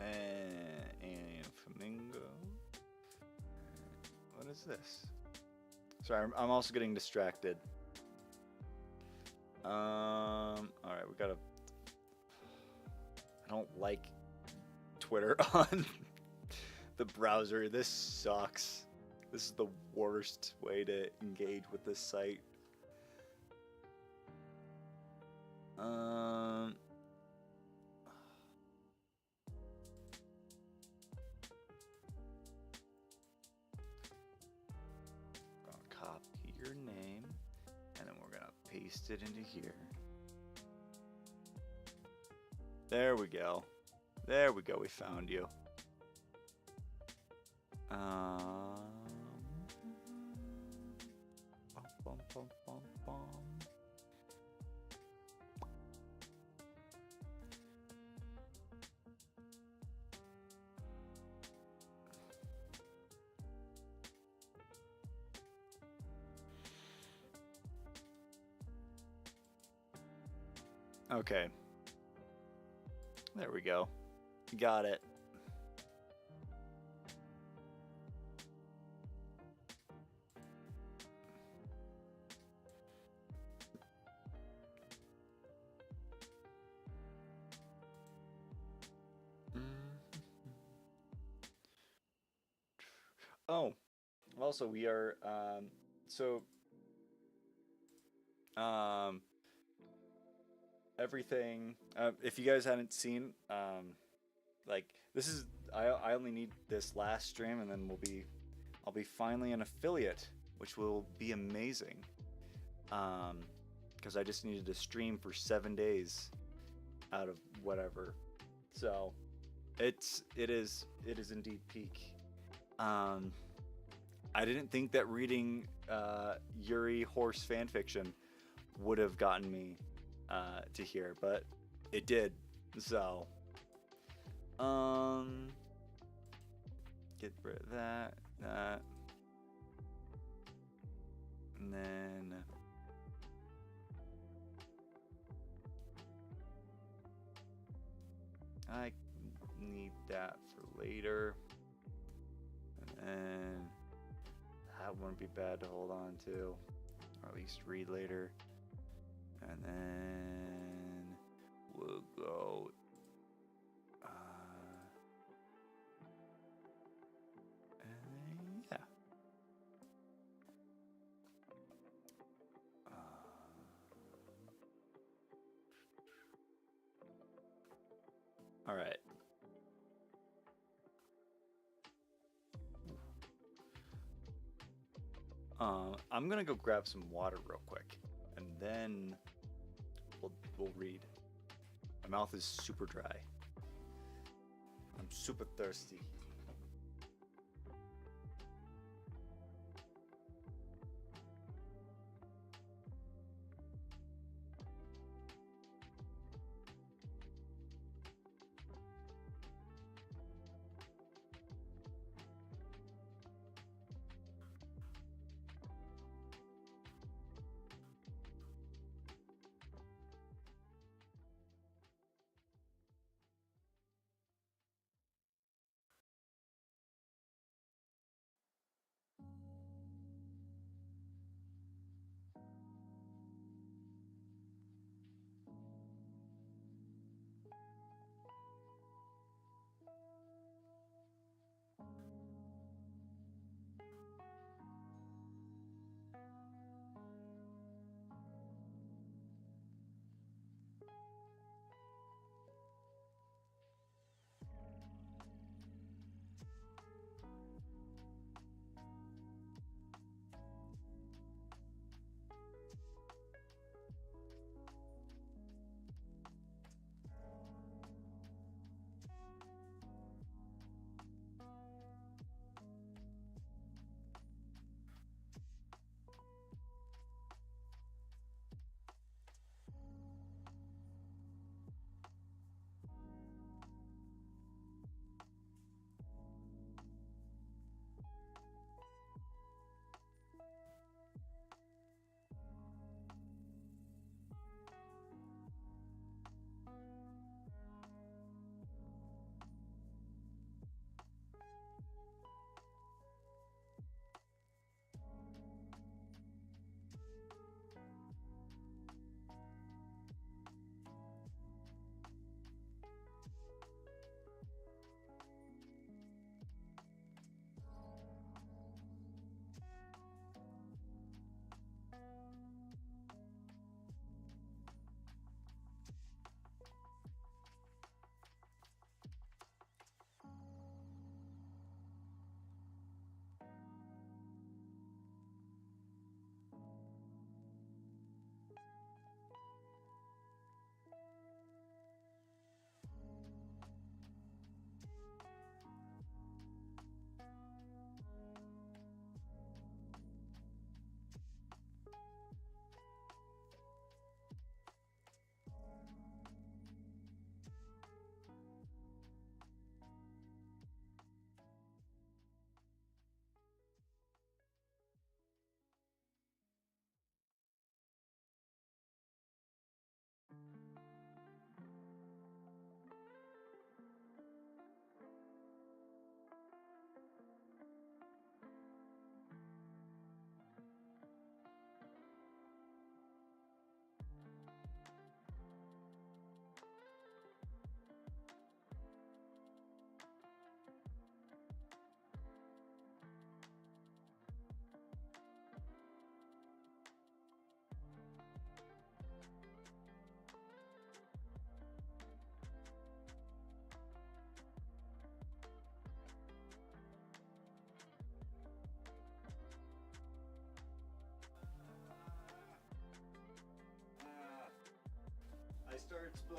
And Flamingo. What is this? Sorry, I'm also getting distracted. All right, we gotta. I don't like Twitter on the browser. This sucks. This is the worst way to engage with this site. Copy your name, and then we're gonna paste it into here. There we go. There we go. We found you. Bum, bum, bum, bum. Okay. There we go. Got it. Oh, also we are everything. If you guys hadn't seen, like this is I only need this last stream, and then I'll be finally an affiliate, which will be amazing. Because I just needed to stream for 7 days out of whatever, so it is indeed peak. I didn't think that reading Yuri Horse Fanfiction would have gotten me to here, but it did. So, get rid of that, and then I need that for later. And that wouldn't be bad to hold on to, or at least read later. And then we'll go. And yeah. All right. I'm gonna go grab some water real quick, and then we'll read. My mouth is super dry. I'm super thirsty.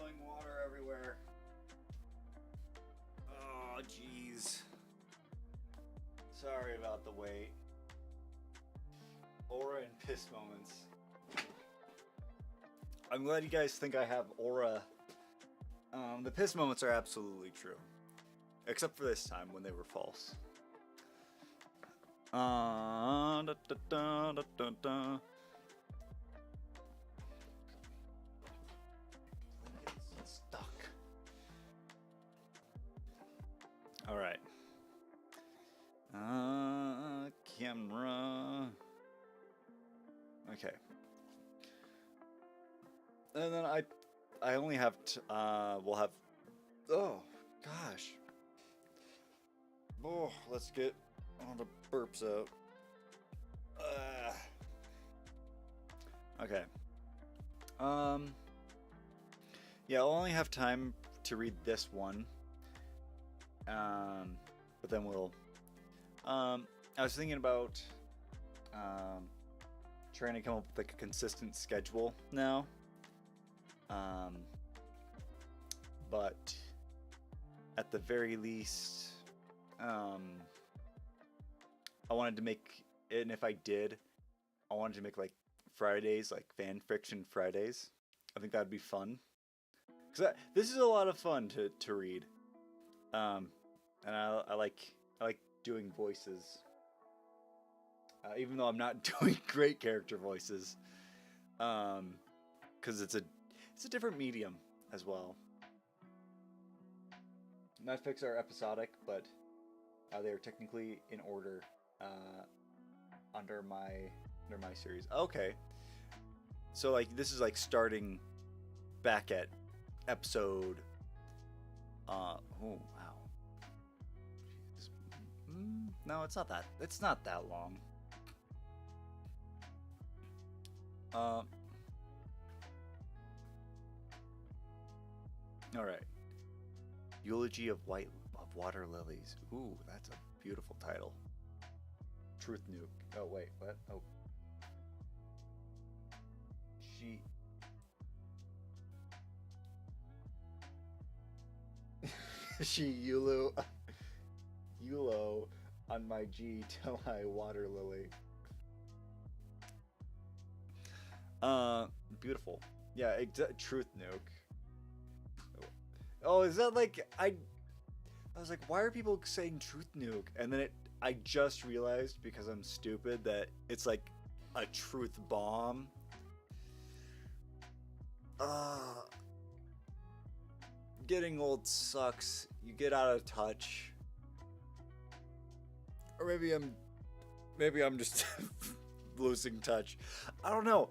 spilling water everywhere. Oh, jeez. Sorry about the wait. Aura and piss moments. I'm glad you guys think I have aura. The piss moments are absolutely true. Except for this time when they were false. Da, da, da, da, da, da. It's stuck. Alright. Camera. Okay. And then I only have we'll have, oh gosh. Oh, let's get all the burps out. Okay. Yeah, I'll only have time to read this one. But then we'll I was thinking about trying to come up with like a consistent schedule now. But at the very least, I wanted to make it, and if I did, I wanted to make like Fridays, like fan fiction Fridays. I think that'd be fun. Cause this is a lot of fun to read. And I like doing voices. Even though I'm not doing great character voices. Cause it's a different medium as well. Netflix are episodic, but they are technically in order under my series. Okay, so like this is like starting back at episode. Oh wow. No, it's not that. It's not that long. All right. Eulogy of Water Lilies. Ooh, that's a beautiful title. Truth Nuke. Oh wait, what? Oh. She Yulo on my G till I water lily. Beautiful. Yeah, Truth Nuke. Oh, is that like I was like, why are people saying Truth Nuke? And then I just realized, because I'm stupid, that it's like a truth bomb. Getting old sucks. You get out of touch. Or maybe I'm just losing touch. I don't know.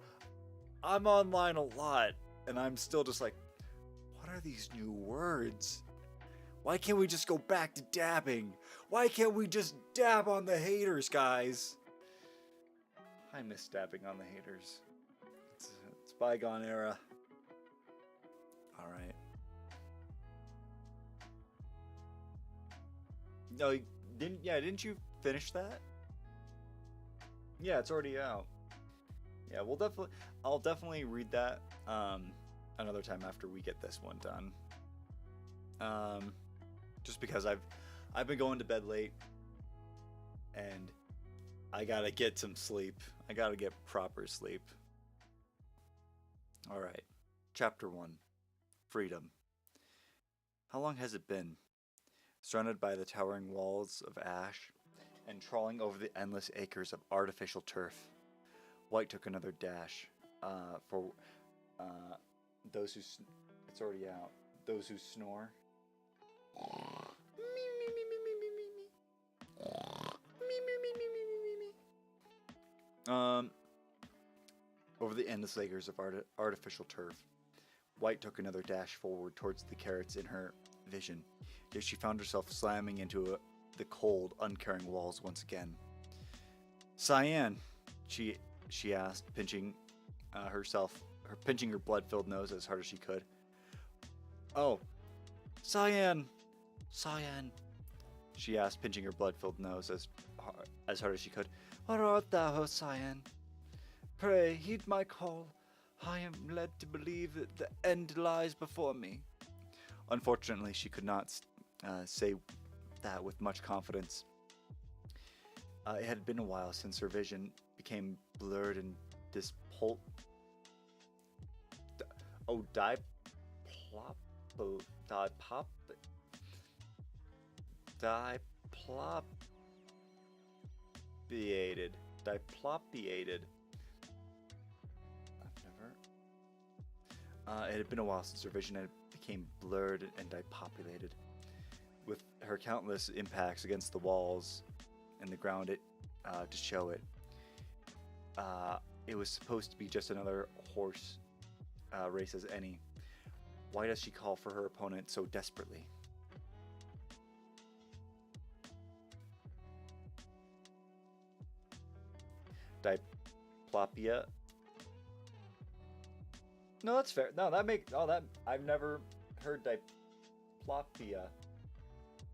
I'm online a lot, and I'm still just like, what are these new words? Why can't we just go back to dabbing? Why can't we just dab on the haters, guys? I miss dabbing on the haters. It's bygone era. Alright. No, didn't you finish that? Yeah, it's already out. Yeah, I'll definitely read that another time after we get this one done. Just because I've been going to bed late, and I gotta get some sleep. I gotta get proper sleep. All right, Chapter 1, Freedom. How long has it been? Surrounded by the towering walls of ash and trawling over the endless acres of artificial turf, White took another dash. For those who it's already out. Those who snore. Over the endless acres of artificial turf, White took another dash forward towards the carrots in her vision. Yet she found herself slamming into the cold, uncaring walls once again. Cyan, she asked, pinching her blood-filled nose as hard as she could. Oh, Cyan, she asked, pinching her blood-filled nose as hard as she could. What art thou, Cyan? Pray heed my call. I am led to believe that the end lies before me. Unfortunately, she could not say that with much confidence. It had been a while since her vision became blurred and diplop. Oh, diplop. Diplopiated. Diplopiated. I've never. It had been a while since her vision had became blurred and depopulated. With her countless impacts against the walls and the ground to show it. It was supposed to be just another horse race as any. Why does she call for her opponent so desperately? Diplopia. No, that's fair. No, that I've never heard diplopia.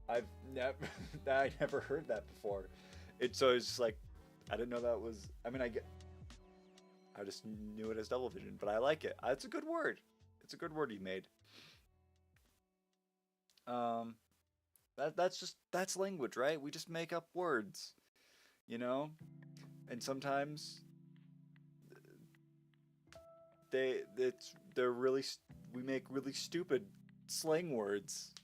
I've never heard that before. It's just like I didn't know that was. I mean, I just knew it as double vision, but I like it. It's a good word. It's a good word you made. That's language, right? We just make up words, you know, and sometimes we make really stupid slang words.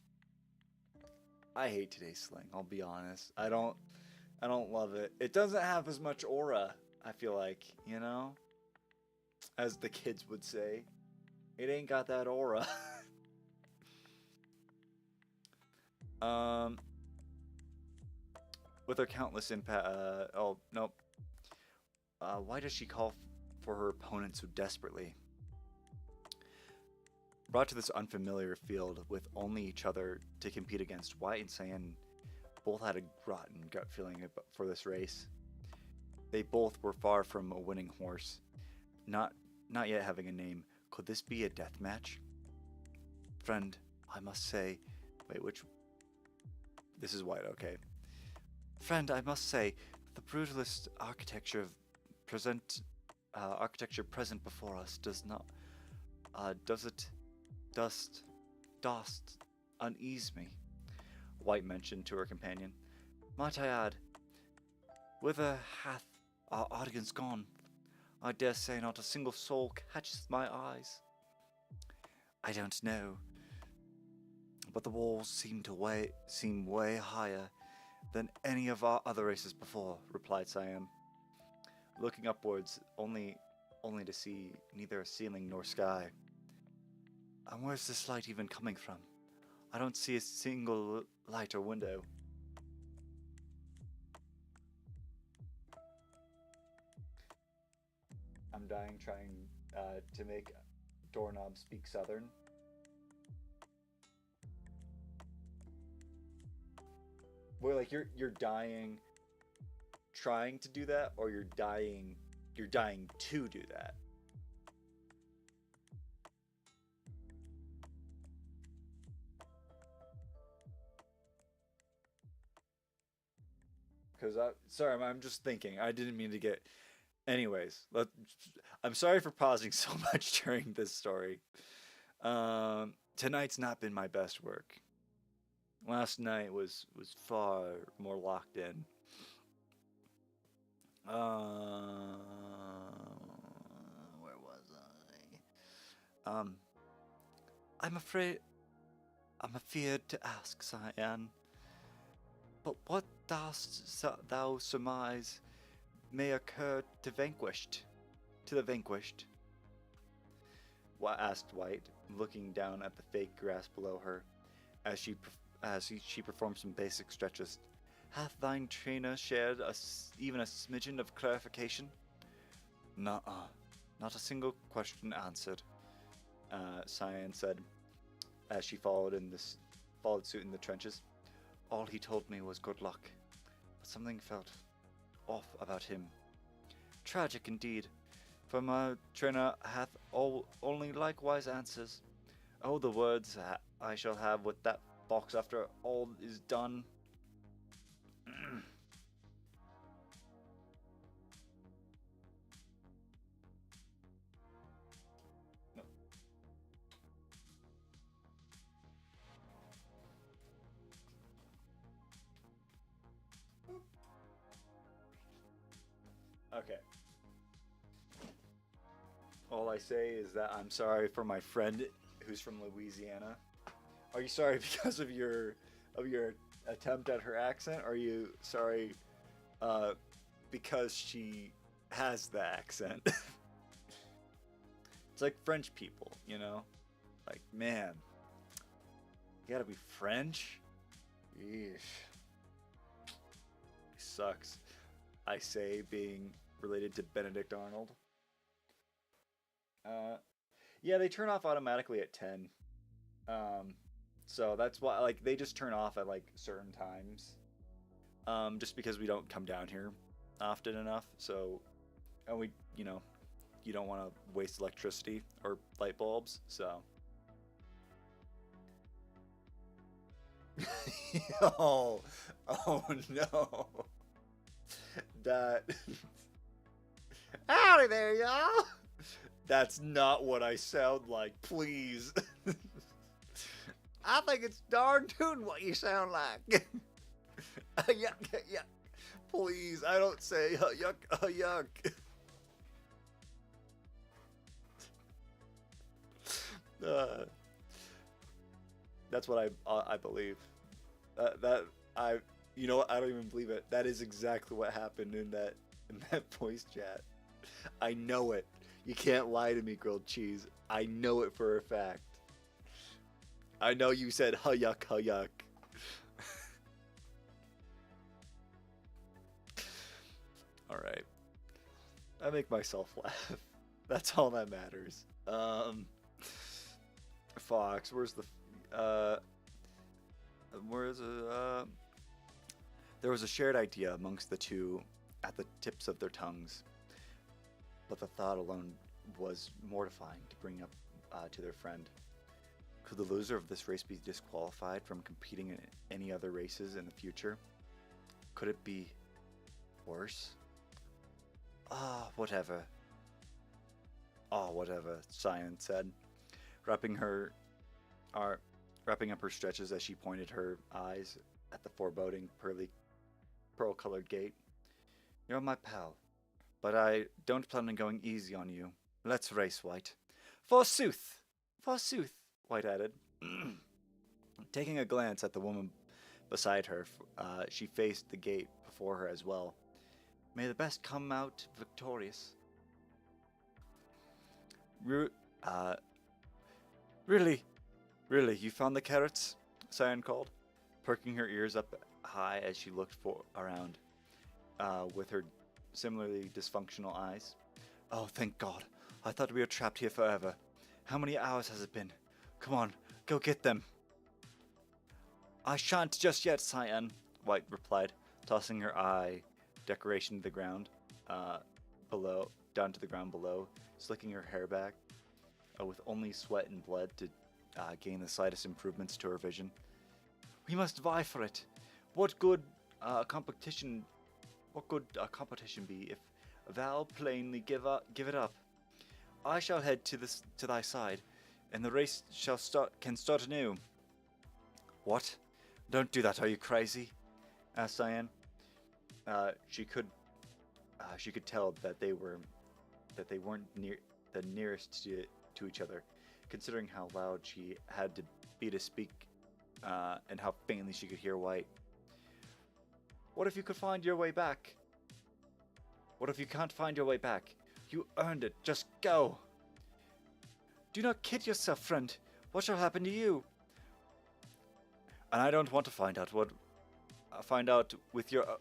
I hate today's slang, I'll be honest. I don't love it. It doesn't have as much aura, I feel like, you know? As the kids would say. It ain't got that aura. With her countless impact, oh, nope. Why does she call for her opponent so desperately? Brought to this unfamiliar field with only each other to compete against, White and Cyan both had a rotten gut feeling for this race. They both were far from a winning horse, not yet having a name. Could this be a death match? Friend, I must say, wait, which? This is White, okay. Friend, I must say, the brutalist architecture present before us does unease me, White mentioned to her companion. Might I add, whither hath our audience gone? I dare say not a single soul catches my eyes. I don't know, but the walls seem way higher than any of our other races before, replied Cyan, looking upwards only to see neither a ceiling nor sky. And where's this light even coming from? I don't see a single light or window. I'm dying trying to make Doorknob speak Southern. Where like you're dying trying to do that, or you're dying to do that. Because sorry, I'm just thinking. I didn't mean to get. Anyways, I'm sorry for pausing so much during this story. Tonight's not been my best work. Last night was far more locked in. Where was I? I'm afeared to ask, Cyan. But what dost thou surmise may occur to the vanquished? Asked White, looking down at the fake grass below her, as she performed some basic stretches. Hath thine trainer shared even a smidgen of clarification? Nuh-uh. Not a single question answered, Cyan said, as she followed suit in the trenches. All he told me was good luck, but something felt off about him. Tragic indeed, for my trainer hath only likewise answers. Oh, the words I shall have with that box after all is done. Okay. All I say is that I'm sorry for my friend who's from Louisiana. Are you sorry because of your attempt at her accent? Or are you sorry because she has the accent? It's like French people, you know? Like, man, you gotta be French? Yeesh. Sucks. I say, being related to Benedict Arnold. Yeah, they turn off automatically at 10. So that's why, like, they just turn off at, like, certain times. Just because we don't come down here often enough. So, and we, you know, you don't want to waste electricity or light bulbs, so. oh, oh no. That. Howdy there, y'all. That's not what I sound like, please. I think it's darn tootin' what you sound like. Yuck, yuck. Please, I don't say yuck, yuck. That's what I believe. You know what? I don't even believe it. That is exactly what happened in that voice chat. I know it. You can't lie to me, grilled cheese. I know it for a fact. I know you said yuck, yuck. All right. I make myself laugh. That's all that matters. Fox, where's the there was a shared idea amongst the two at the tips of their tongues, but the thought alone was mortifying to bring up to their friend. Could the loser of this race be disqualified from competing in any other races in the future? Could it be worse? Whatever. Whatever, Cyan said, wrapping up her stretches as she pointed her eyes at the foreboding pearl-colored gate. You're my pal, but I don't plan on going easy on you. Let's race, White. Forsooth, White added. Taking a glance at the woman beside her, she faced the gate before her as well. May the best come out victorious. Really, you found the carrots? Cyan called, perking her ears up high as she looked around with her similarly dysfunctional eyes. Oh, thank God. I thought we were trapped here forever. How many hours has it been? Come on, go get them. I shan't just yet, Cyan, White replied, tossing her eye decoration to the ground down to the ground below, slicking her hair back with only sweat and blood to gain the slightest improvements to her vision. We must vie for it. What good competition be if Val plainly give it up? I shall head to thy side, and the race can start anew. What? Don't do that. Are you crazy? Asked Cyan. She could tell that they weren't the nearest to each other, considering how loud she had to be to speak, and how faintly she could hear White. What if you could find your way back? What if you can't find your way back? You earned it. Just go. Do not kid yourself, friend. What shall happen to you? And I don't want to find out with your.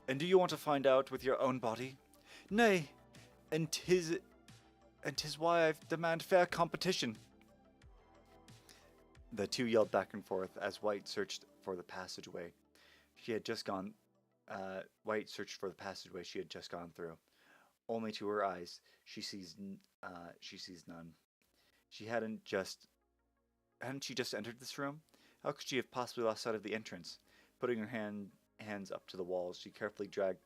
And do you want to find out with your own body? Nay, and 'tis why I demand fair competition. The two yelled back and forth as White searched for the passageway she had just gone. White searched for the passageway she had just gone through. Only to her eyes, she sees none. Hadn't she just entered this room? How could she have possibly lost sight of the entrance? Putting her hands up to the walls, she carefully dragged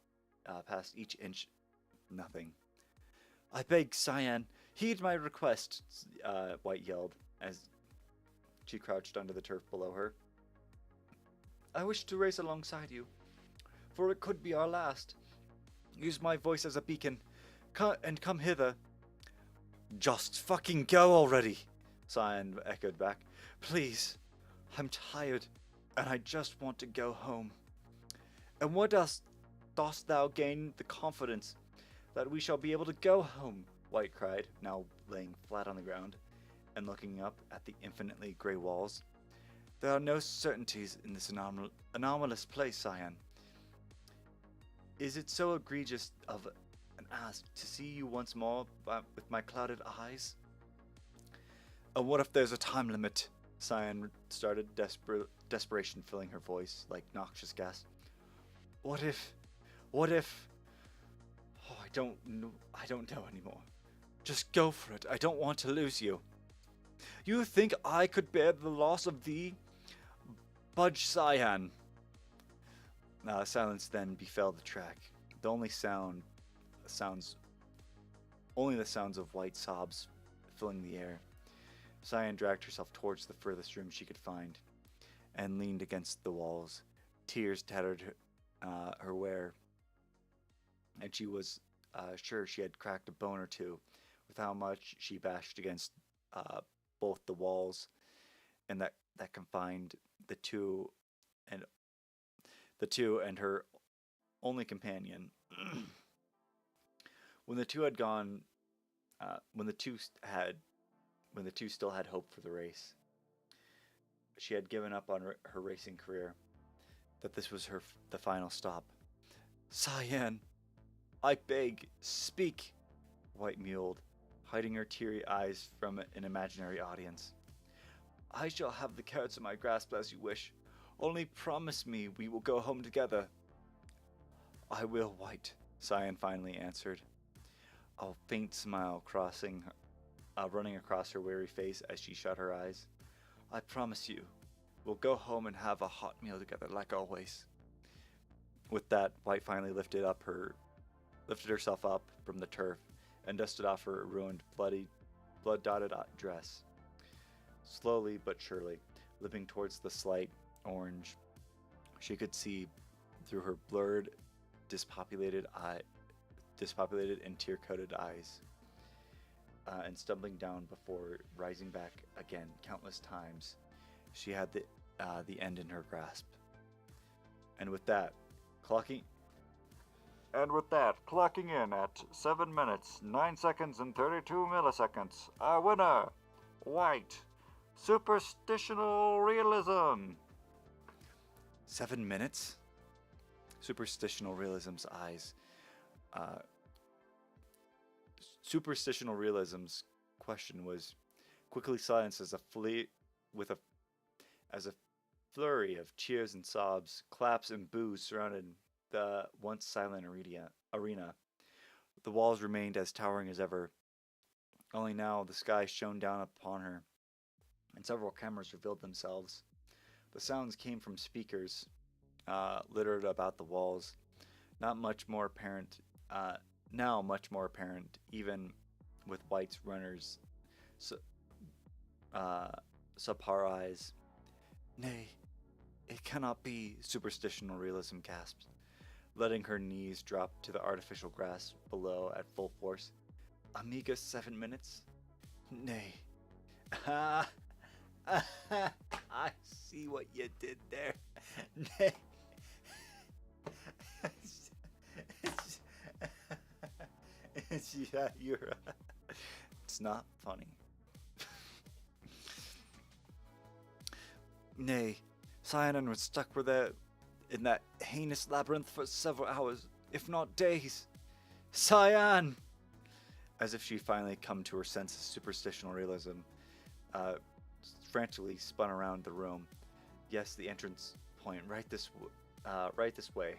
past each inch. Nothing. I beg, Cyan, heed my request, White yelled as she crouched under the turf below her. I wish to race alongside you, for it could be our last. Use my voice as a beacon. Come hither. Just fucking go already, Cyan echoed back. Please, I'm tired, and I just want to go home. And what dost thou gain the confidence that we shall be able to go home? White cried, now laying flat on the ground and looking up at the infinitely grey walls. There are no certainties in this anomalous place, Cyan. Is it so egregious of an ask to see you once more with my clouded eyes? And what if there's a time limit? Cyan started, desperation filling her voice like noxious gas. What if? Oh, I don't know anymore. Just go for it. I don't want to lose you. You think I could bear the loss of thee? Budge, Cyan. Silence then befell the track. The only the sounds of white sobs filling the air. Cyan dragged herself towards the furthest room she could find, and leaned against the walls. Tears tattered her wear, and she was sure she had cracked a bone or two with how much she bashed against both the walls and that confined the two and her only companion. When the two still had hope for the race, she had given up on her racing career. That this was the final stop. Cyan, I beg, speak, White mewed, hiding her teary eyes from an imaginary audience. I shall have the carrots in my grasp as you wish. Only promise me we will go home together. I will, White, Cyan finally answered, a faint smile running across her weary face as she shut her eyes. I promise you, we'll go home and have a hot meal together like always. With that, White finally lifted herself up from the turf and dusted off her ruined, blood-dotted dress. Slowly but surely, limping towards the slight orange she could see through her blurred, dispopulated and tear-coated eyes, and stumbling down before rising back again countless times, she had the end in her grasp. And with that, clocking in at 7 minutes, 9 seconds, and 32 milliseconds, our winner, White, Superstitional Realism. 7 minutes? Superstitional Realism's eyes. Superstitional Realism's question was quickly silenced as a flurry of cheers and sobs, claps and boos surrounded the once silent arena. The walls remained as towering as ever. Only now the sky shone down upon her, and several cameras revealed themselves. The sounds came from speakers littered about the walls, now much more apparent, even with White's runners' subpar eyes. Nay, it cannot be, Superstitional Realism gasped, letting her knees drop to the artificial grass below at full force. Amiga 7 minutes? Nay. I see what you did there. Nay. It's not funny. Nay, Cyan was stuck in that heinous labyrinth for several hours, if not days. Cyan! As if she finally come to her senses, Superstitional Realism frantically spun around the room. Yes, the entrance point, right this way.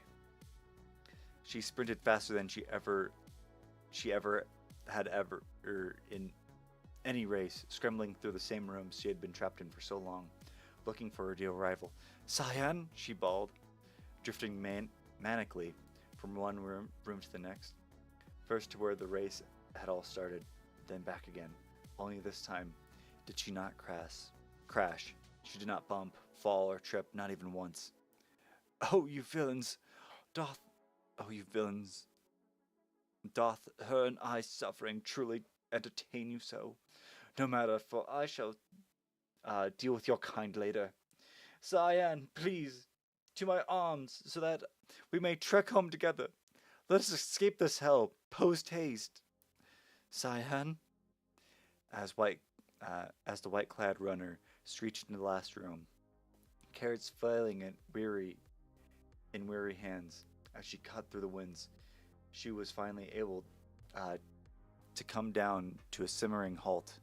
She sprinted faster than she ever had in any race, scrambling through the same rooms she had been trapped in for so long, looking for her ideal rival. Cyan, she bawled, drifting manically from one room to the next, first to where the race had all started, then back again. Only this time did she not crash. She did not bump, fall, or trip, not even once. Oh, you villains! Oh, you villains! Doth her and I suffering truly entertain you so? No matter, for I shall deal with your kind later. Cyan, please, to my arms, so that we may trek home together. Let us escape this hell, post haste. Cyan, as white, as the white-clad runner streaked into the last room, carrots flailing in weary hands, as she cut through the winds, she was finally able to come down to a simmering halt,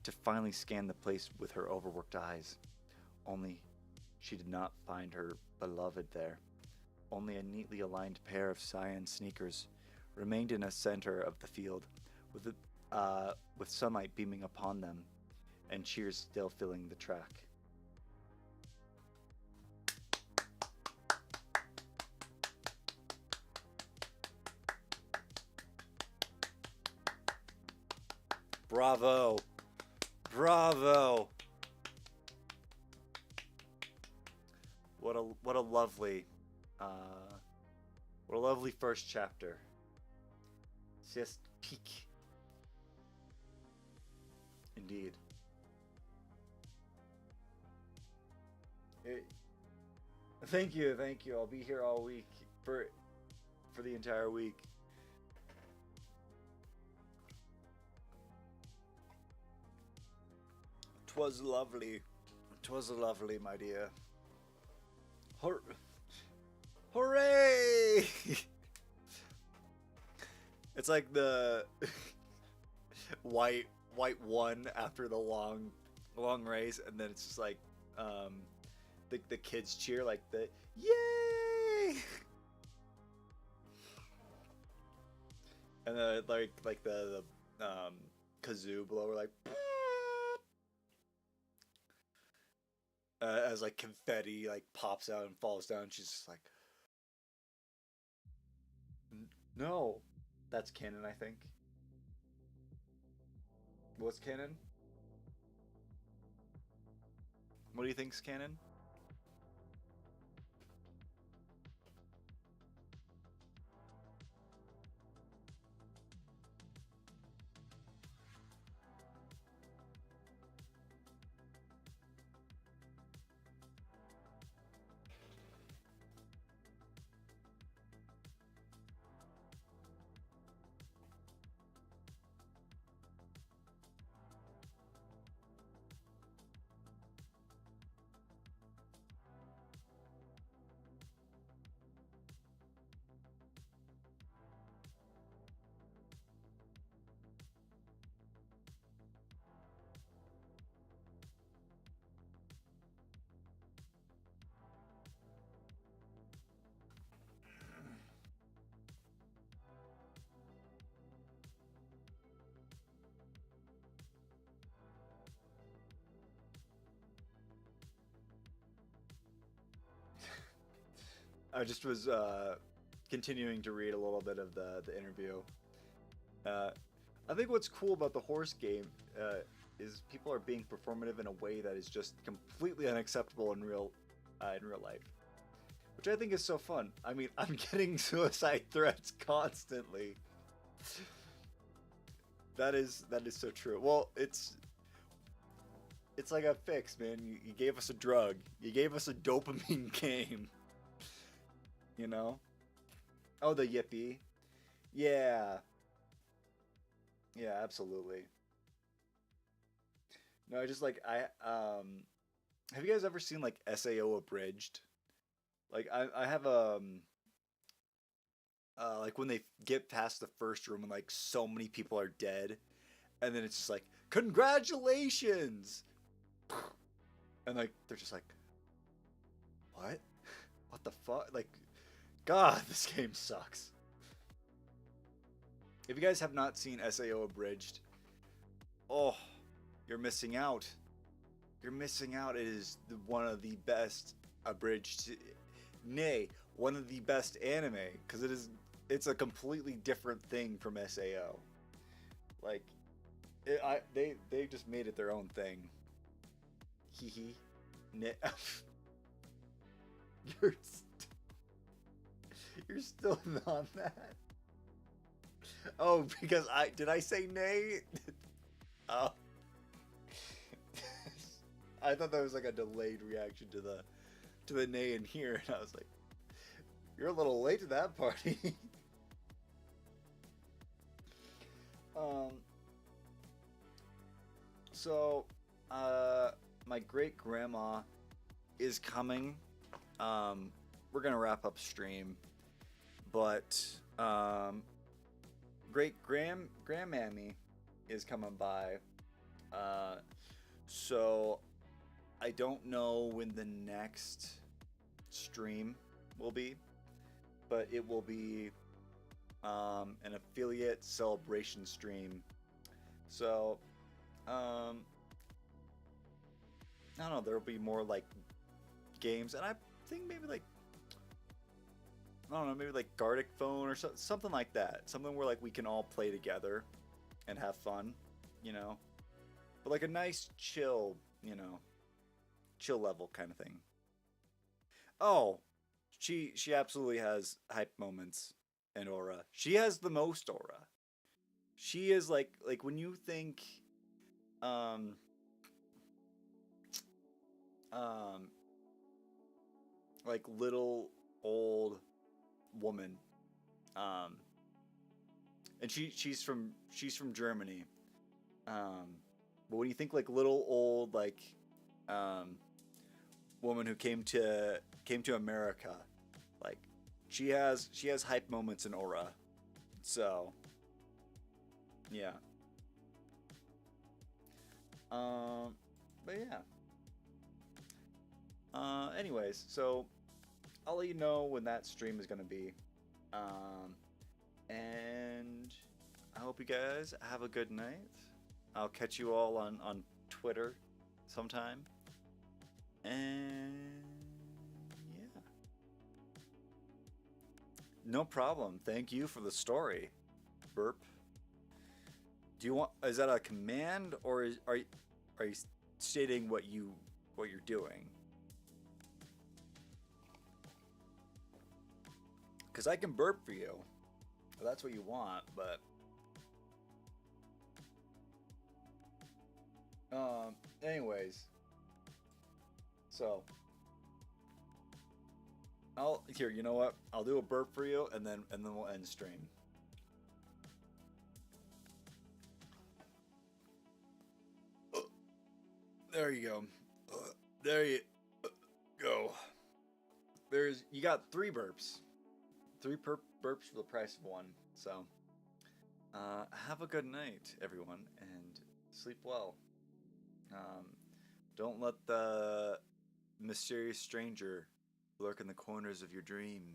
to finally scan the place with her overworked eyes. Only she did not find her beloved there. Only a neatly aligned pair of cyan sneakers remained in a center of the field, with sunlight beaming upon them, and cheers still filling the track. Bravo! Bravo! What a lovely first chapter. Just peak. Indeed. Thank you. I'll be here all week for the entire week. Twas lovely, my dear. Hooray! It's like the white won after the long race, and then it's just like the kids cheer like the yay, and then like the kazoo blower like as like confetti like pops out and falls down. She's just like, no, that's canon, I think. What's canon? What do you think's canon? I just was continuing to read a little bit of the interview. I think what's cool about the horse game is people are being performative in a way that is just completely unacceptable in real life, which I think is so fun. I mean, I'm getting suicide threats constantly. That is so true. Well, it's like a fix, man. You gave us a drug. You gave us a dopamine game. You know? Oh, the yippee. Yeah. Yeah, absolutely. No, I just like have you guys ever seen like SAO abridged? Like I have like when they get past the first room and like so many people are dead, and then it's just like congratulations, and like they're just like, what the fuck? Like, God, this game sucks. If you guys have not seen SAO abridged, oh, you're missing out. You're missing out. It is one of the best abridged, nay, one of the best anime, because it's a completely different thing from SAO. Like, they just made it their own thing. Hee hee. You're still on that. Oh, because I say nay? Oh. I thought that was like a delayed reaction to the nay in here, and I was like, you're a little late to that party. um. So, my great grandma is coming. We're gonna wrap up stream, but great grandmammy is coming by. So I don't know when the next stream will be, but it will be an affiliate celebration stream. So I don't know. There'll be more like games, and I think maybe like I don't know, maybe like Gartic Phone or something like that. Something where like we can all play together and have fun, you know. But like a nice chill, you know, chill level kind of thing. Oh, she absolutely has hype moments and aura. She has the most aura. She is like when you think um um like little old woman. Um and she's from Germany. But when you think like little old like um woman who came to America, like she has hype moments in aura. So yeah. But yeah. Anyways, so I'll let you know when that stream is gonna be. Um, and I hope you guys have a good night. I'll catch you all on Twitter sometime. And yeah, no problem. Thank you for the story, Burp. Do you want? Is that a command, or are you stating what you're doing? Because I can burp for you, if that's what you want. But anyways, so I'll here. You know what? I'll do a burp for you, and then we'll end stream. There you go. There you go. You got three burps. Three burps for the price of one. So, have a good night, everyone, and sleep well. Um, don't let the mysterious stranger lurk in the corners of your dreams.